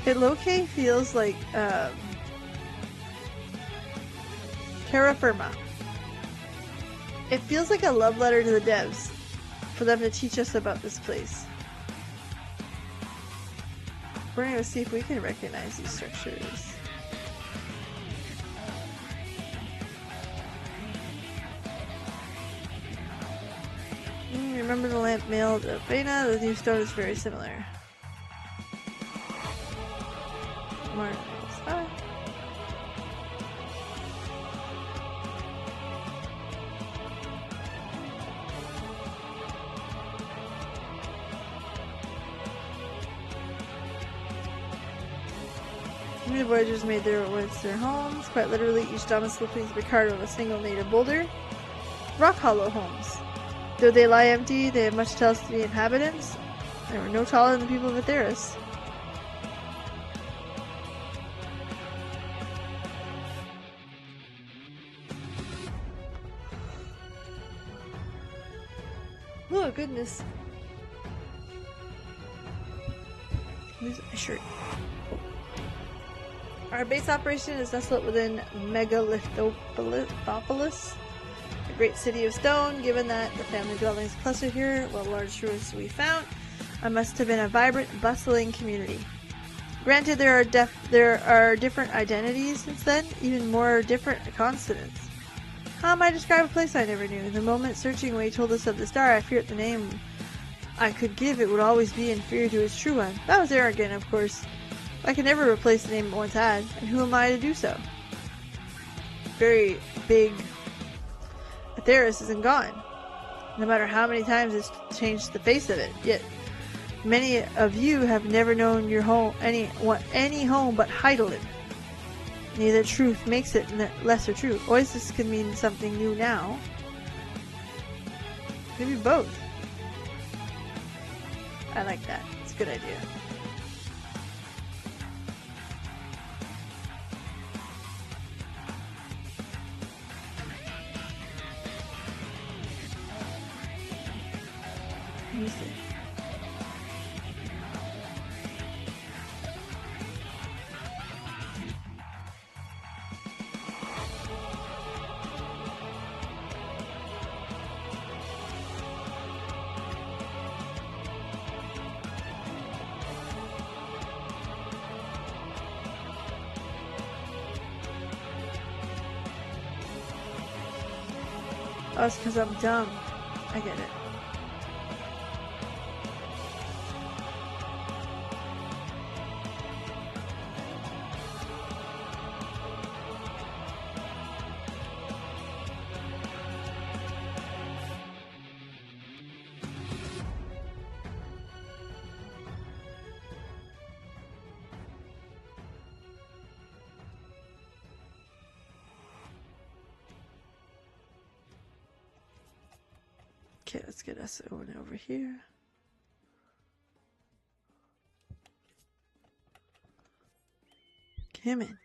It low-key feels like terra firma. It feels like a love letter to the devs for them to teach us about this place. We're gonna see if we can recognize these structures. Remember the lamp mailed of Bena? The new stone is very similar. Marbles. Ah. Many voyagers made their woods their homes. Quite literally, each domicile pleased to be carved of a single native boulder. Rock hollow homes. Though they lie empty, they have much to tell us to the inhabitants. They were no taller than the people of Atheris. Oh, goodness. Lose my shirt. Our base operation is nestled within Megalithopolis, a great city of stone. Given that the family dwellings cluster here, what large ruins we found, it must have been a vibrant, bustling community. Granted, there are different identities since then, even more different consonants. How am I describe a place I never knew? The moment searching away told us of the star, I feared the name I could give it would always be inferior to its true one. That was arrogant, of course. I can never replace the name it once had, and who am I to do so? Very big Atheris isn't gone, no matter how many times it's changed the face of it. Yet many of you have never known your home, any home but Heidelin. Neither truth makes it lesser true. Oasis could mean something new now. Maybe both. I like that. It's a good idea. Music. Oh, it's because I'm dumb. I get it. Okay, let's get us one over here. Come in.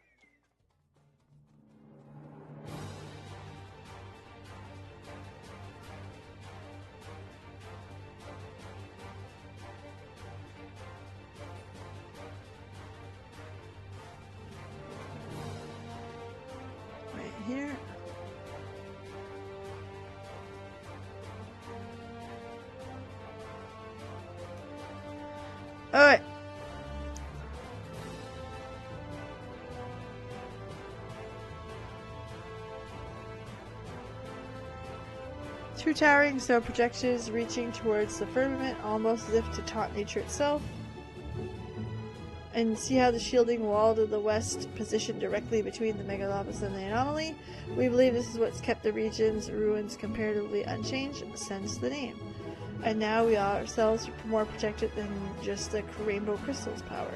Right here. Alright. Two towering stone projections reaching towards the firmament, almost as if to taunt nature itself. And see how the shielding wall to the west, positioned directly between the megalopolis and the anomaly? We believe this is what's kept the region's ruins comparatively unchanged since the name. And now we are ourselves more protected than just the rainbow crystal's power.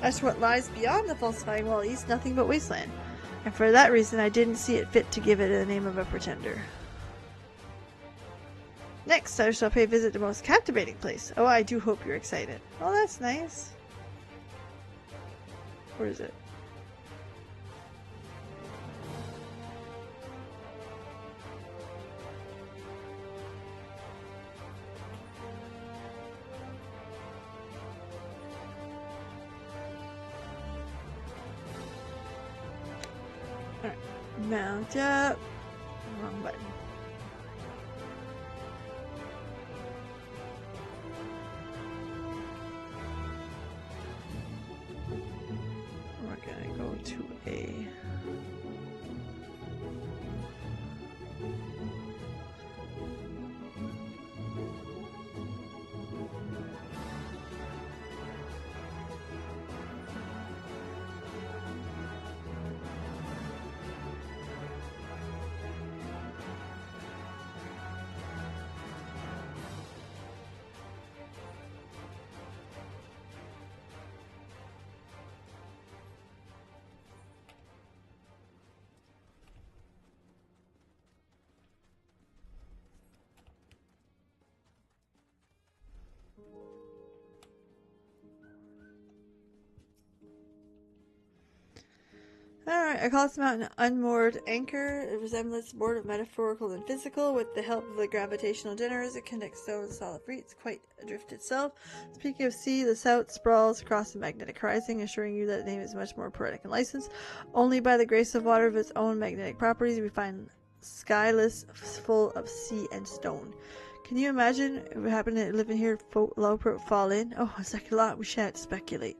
As for what lies beyond the falsifying wall east, nothing but wasteland. And for that reason, I didn't see it fit to give it the name of a pretender. Next, I shall pay a visit to the most captivating place. Oh, I do hope you're excited. Oh, that's nice. Where is it? Alright, mount up. Wrong button. Okay. Alright, I call this mountain unmoored anchor. It resembles more of metaphorical than physical. With the help of the gravitational generators, it connects stone to solid free. It's quite adrift itself. Speaking of sea, the south sprawls across the magnetic horizon, assuring you that the name is much more poetic and licensed. Only by the grace of water of its own magnetic properties we find skyless, full of sea and stone. Can you imagine if we happen to live in here, fall in? Oh, it's like a lot. We shan't speculate.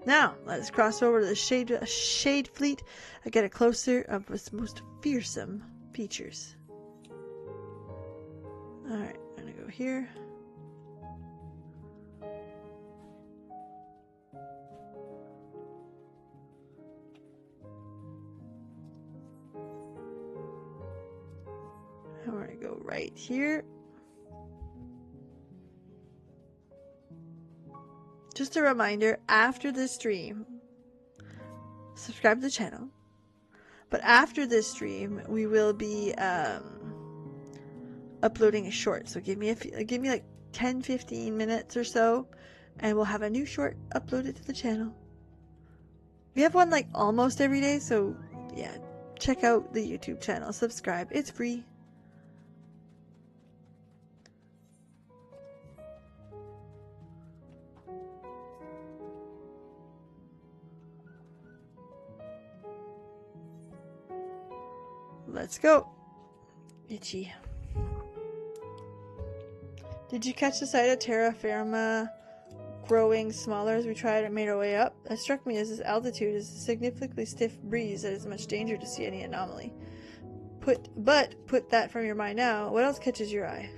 Now, let's cross over to the Shade Fleet and get a closer of its most fearsome features. Alright, I'm gonna go here. And we're gonna go right here. Just a reminder, after this stream, subscribe to the channel. But after this stream, we will be uploading a short. So give me like 10-15 minutes or so, and we'll have a new short uploaded to the channel. We have one like almost every day, so yeah, check out the YouTube channel, subscribe. It's free. Let's go. Itchy. Did you catch the sight of terra firma growing smaller as we tried and made our way up? That struck me as this altitude is a significantly stiff breeze that is much danger to see any anomaly. Put that from your mind now. What else catches your eye?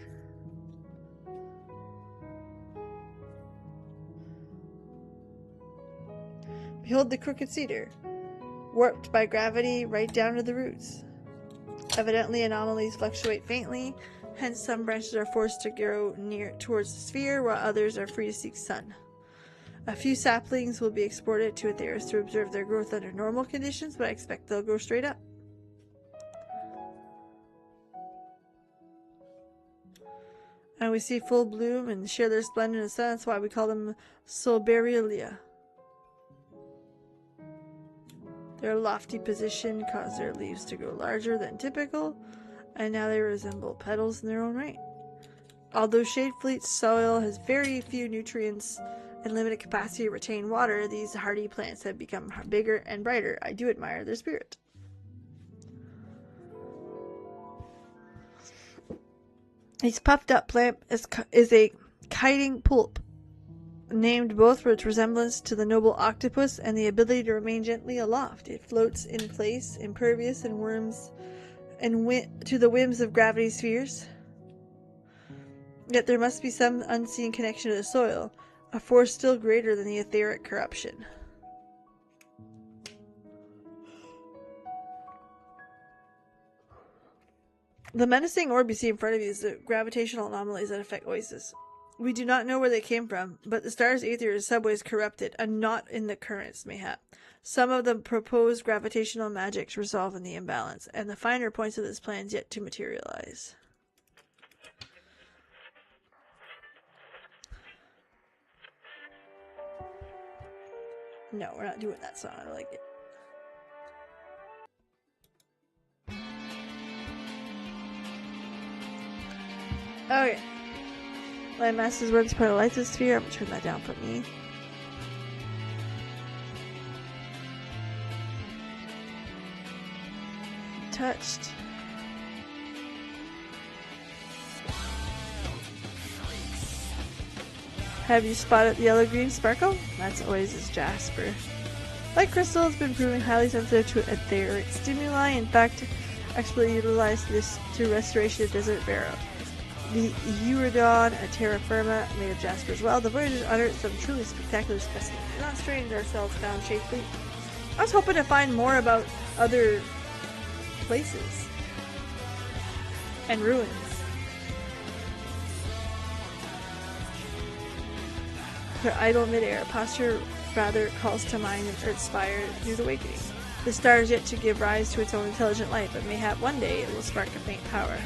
Behold the crooked cedar, warped by gravity right down to the roots. Evidently, anomalies fluctuate faintly, hence some branches are forced to grow near towards the sphere, while others are free to seek sun. A few saplings will be exported to Aetheris to observe their growth under normal conditions, but I expect they'll grow straight up. And we see full bloom and share their splendor in the sun. That's why we call them Solberilia. Their lofty position caused their leaves to grow larger than typical, and now they resemble petals in their own right. Although Shade Fleet's soil has very few nutrients and limited capacity to retain water, these hardy plants have become bigger and brighter. I do admire their spirit. This puffed up plant is a kiting poulp, named both for its resemblance to the noble octopus and the ability to remain gently aloft. It floats in place, impervious and to the whims of gravity spheres. Yet there must be some unseen connection to the soil, a force still greater than the etheric corruption. The menacing orb you see in front of you is the gravitational anomalies that affect Oasis. We do not know where they came from, but the star's ether is subways corrupted, and not in the currents, mayhap. Some of the proposed gravitational magics resolve in the imbalance, and the finer points of this plan is yet to materialize. No, we're not doing that song. I don't like it. Okay. Landmass is where this part of the lithosphere. I'm gonna turn that down for me. Touched. Have you spotted the yellow-green sparkle? That's Oasis Jasper. Light crystal has been proven highly sensitive to etheric stimuli. In fact, expertly utilized this to restoration of Desert Barrow. The Eurodon, a terra firma made of jasper as well. The Voyagers unearthed some truly spectacular specimens. Not strange ourselves found shapely. I was hoping to find more about other places and ruins. Her idle midair posture rather calls to mind an Earth-spire new awakening. The star is yet to give rise to its own intelligent light, but mayhap one day it will spark a faint power.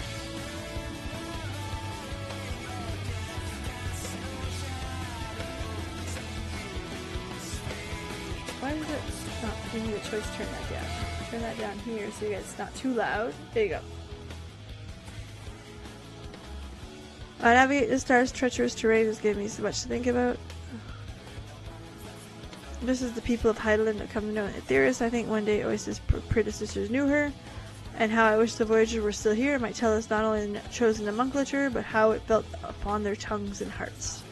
Why is it not giving you a choice to turn that down? Turn that down here so it's not too loud. There you go. I navigate the star's treacherous terrain has given me so much to think about. Just as the people of Heidelin have come to know Aetheris, I think one day Oasis' predecessors knew her, and how I wish the Voyagers were still here might tell us not only the chosen nomenclature, but how it felt upon their tongues and hearts.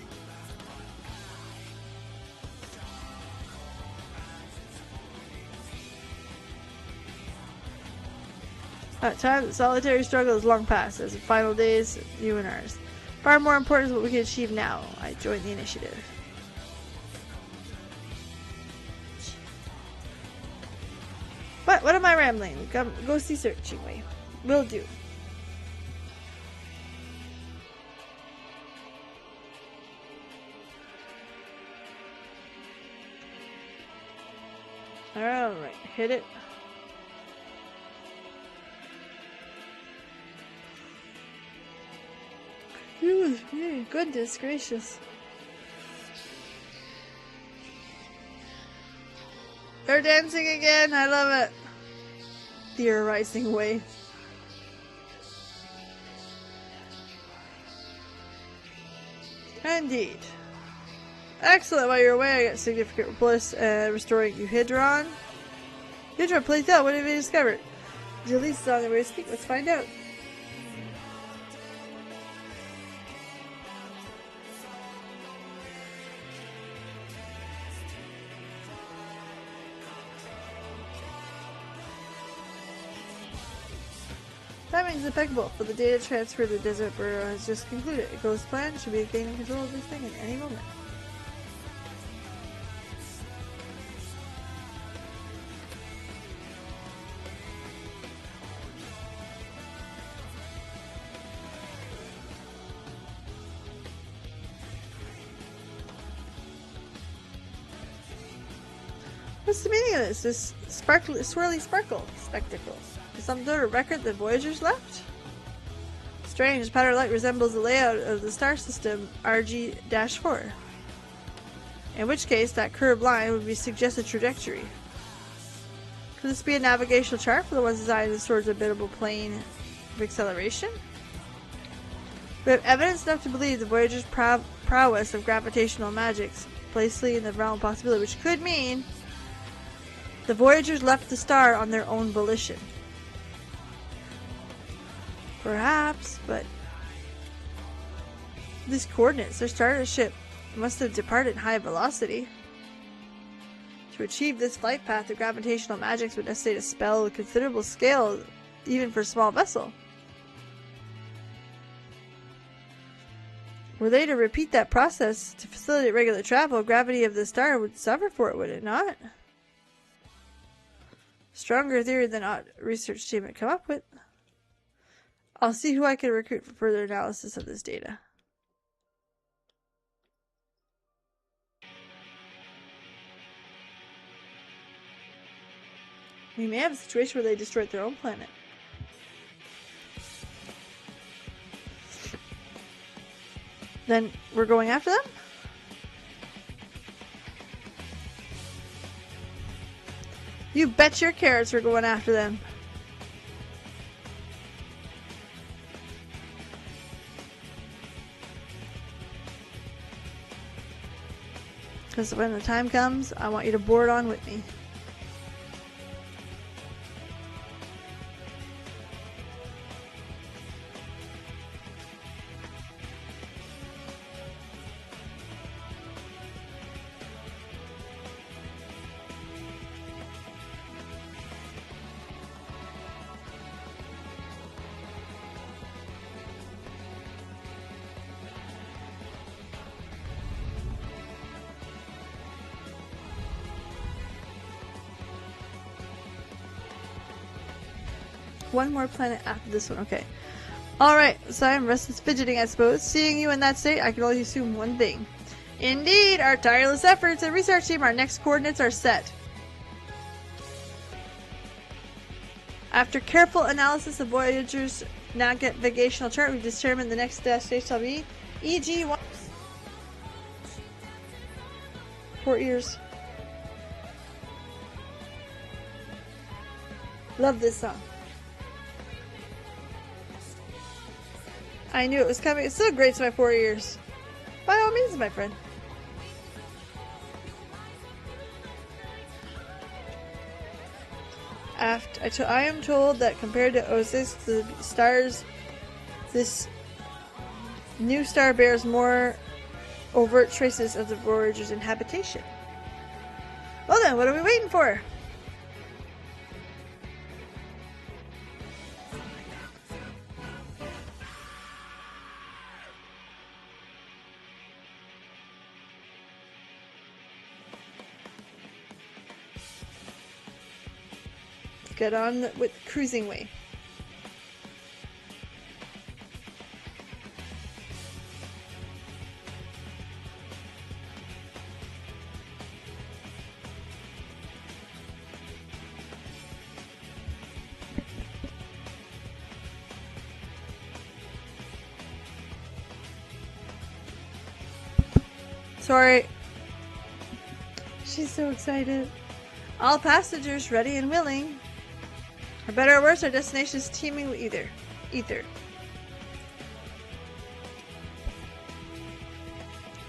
At times, the solitary struggle is long past, as the final days, you and ours. Far more important is what we can achieve now. I join the initiative. What am I rambling? Go see searching way. Will do. Alright, hit it. Goodness gracious. They're dancing again. I love it. Theorizing way. Indeed. Excellent. While you're away, I got significant bliss restoring Euhydron. Euhydron, please tell. What have you discovered? Jalise is on the way to speak. Let's find out. Timing is impeccable, but the data transfer to Desert Barrow has just concluded. It goes planned, should be gaining control of this thing at any moment. What's the meaning of this? This sparkly, swirly sparkle spectacle? Is some sort of record the Voyagers left? Strange, this pattern of light resembles the layout of the star system RG-4. In which case, that curved line would suggest a trajectory. Could this be a navigational chart for the ones designed towards a biddable plane of acceleration? We have evidence enough to believe the Voyagers' prowess of gravitational magics plainly in the realm of possibility, which could mean the Voyagers left the star on their own volition. Perhaps, but these coordinates, their starship must have departed in high velocity. To achieve this flight path, the gravitational magics would necessitate a spell of considerable scale, even for a small vessel. Were they to repeat that process to facilitate regular travel, gravity of the star would suffer for it, would it not? Stronger theory than our research team had come up with. I'll see who I can recruit for further analysis of this data. We may have a situation where they destroyed their own planet. Then we're going after them? You bet your carrots we're going after them. Because when the time comes, I want you to board on with me. one more planet after this one. Okay. Alright, so I'm restless fidgeting, I suppose. Seeing you in that state, I can only assume one thing. Indeed, our tireless efforts and research team, our next coordinates are set. After careful analysis of Voyager's navigational chart, we've determined the next destination shall be EG1. 4 ears. Love this song. I knew it was coming. It's so great to my 4 ears. By all means, my friend. I am told that compared to Osis, the stars, this new star bears more overt traces of the Voyager's inhabitation. Well then, what are we waiting for? Get on with cruising way. Sorry. She's so excited. All passengers ready and willing. For better or worse, our destination is teeming with ether.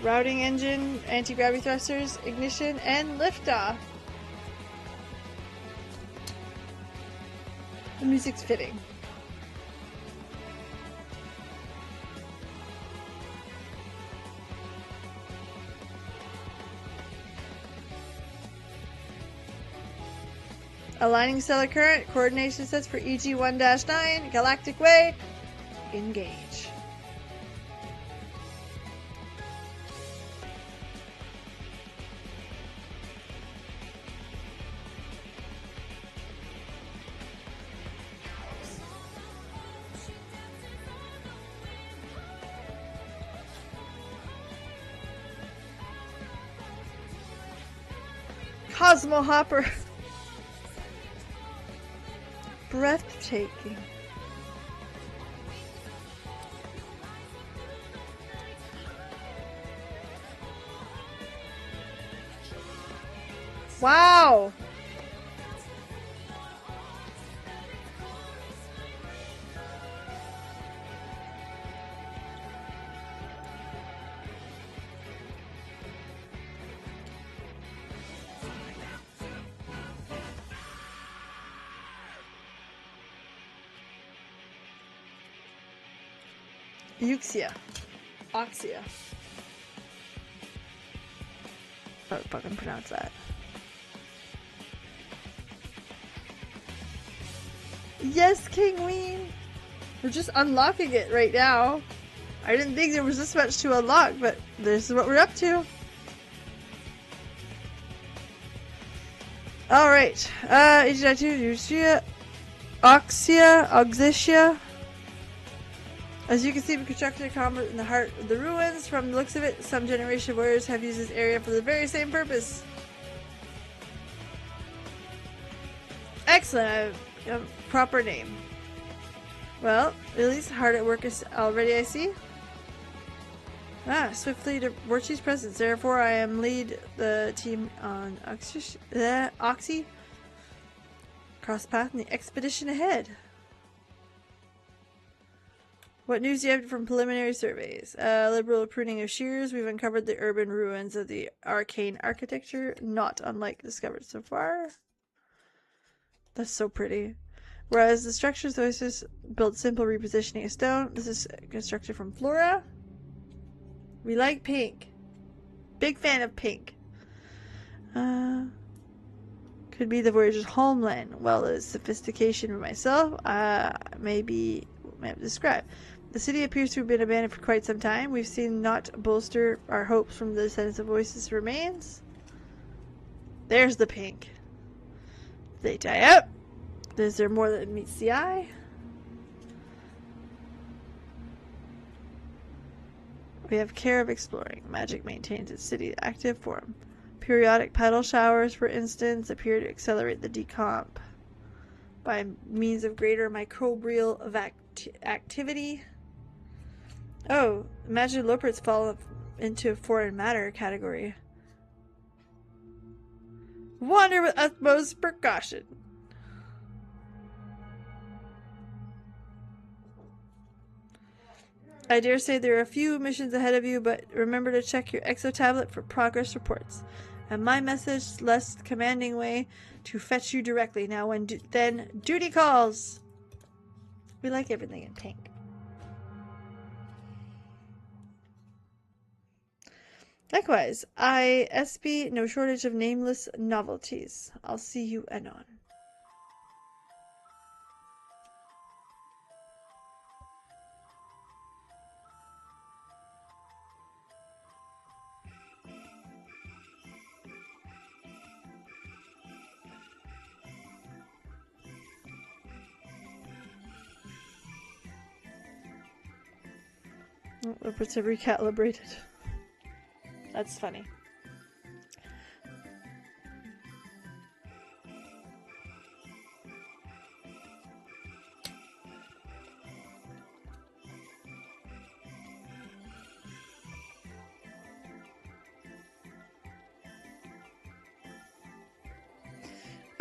Routing engine, anti-gravity thrusters, ignition, and liftoff. The music's fitting. Aligning stellar current, coordination sets for EG1-9, galactic way, engage. Cosmo Hopper. Breathtaking. Wow. Oxia. How do I fucking pronounce that? Yes, King Ween! We're just unlocking it right now. I didn't think there was this much to unlock, but this is what we're up to. Alright. Oxia. As you can see, we constructed a combat in the heart of the ruins. From the looks of it, some generation of warriors have used this area for the very same purpose. Excellent. I have a proper name. Well, Lily's hard at work already, I see. Swiftly to Borchi's presence. Therefore, I am lead the team on Oxy. Cross path in the expedition ahead. What news do you have from preliminary surveys? Liberal pruning of shears. We've uncovered the urban ruins of the arcane architecture, not unlike discovered so far. That's so pretty. Whereas the structures always built simple repositioning of stone. This is constructed from flora. We like pink. Big fan of pink. Could be the Voyager's homeland. Well, as sophistication for myself, maybe describe. The city appears to have been abandoned for quite some time. We've seen not bolster our hopes from the descendants of Voices remains. There's the pink. They tie up. Is there more than meets the eye? We have care of exploring. Magic maintains its city's active form. Periodic pedal showers, for instance, appear to accelerate the decomp by means of greater microbial activity. Oh, imagine leopards fall into foreign matter category. Wander with utmost precaution. I dare say there are a few missions ahead of you, but remember to check your exo tablet for progress reports. And my message, less commanding way to fetch you directly. Now, then duty calls. We like everything in pink. Likewise, ISB, no shortage of nameless novelties. I'll see you anon. Oh, leopards have recalibrated. That's funny.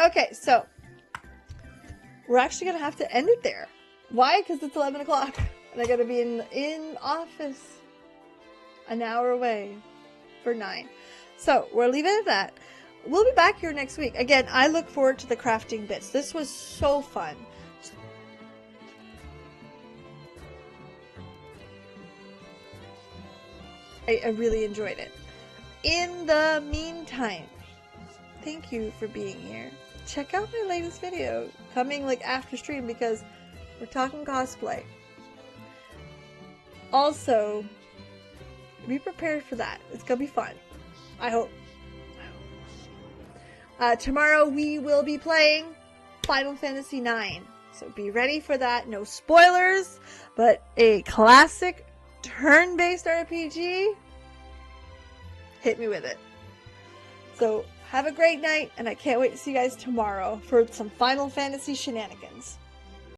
Okay, so we're actually gonna have to end it there. Why? Because it's 11 o'clock, and I gotta be in office an hour away for 9. So we're leaving it at that. We'll be back here next week. Again, I look forward to the crafting bits. This was so fun. I really enjoyed it. In the meantime, thank you for being here. Check out my latest video coming like after stream because we're talking cosplay. Also, be prepared for that. It's gonna be fun. I hope. Tomorrow we will be playing Final Fantasy IX. So be ready for that. No spoilers, but a classic turn-based RPG. Hit me with it. So have a great night, and I can't wait to see you guys tomorrow for some Final Fantasy shenanigans.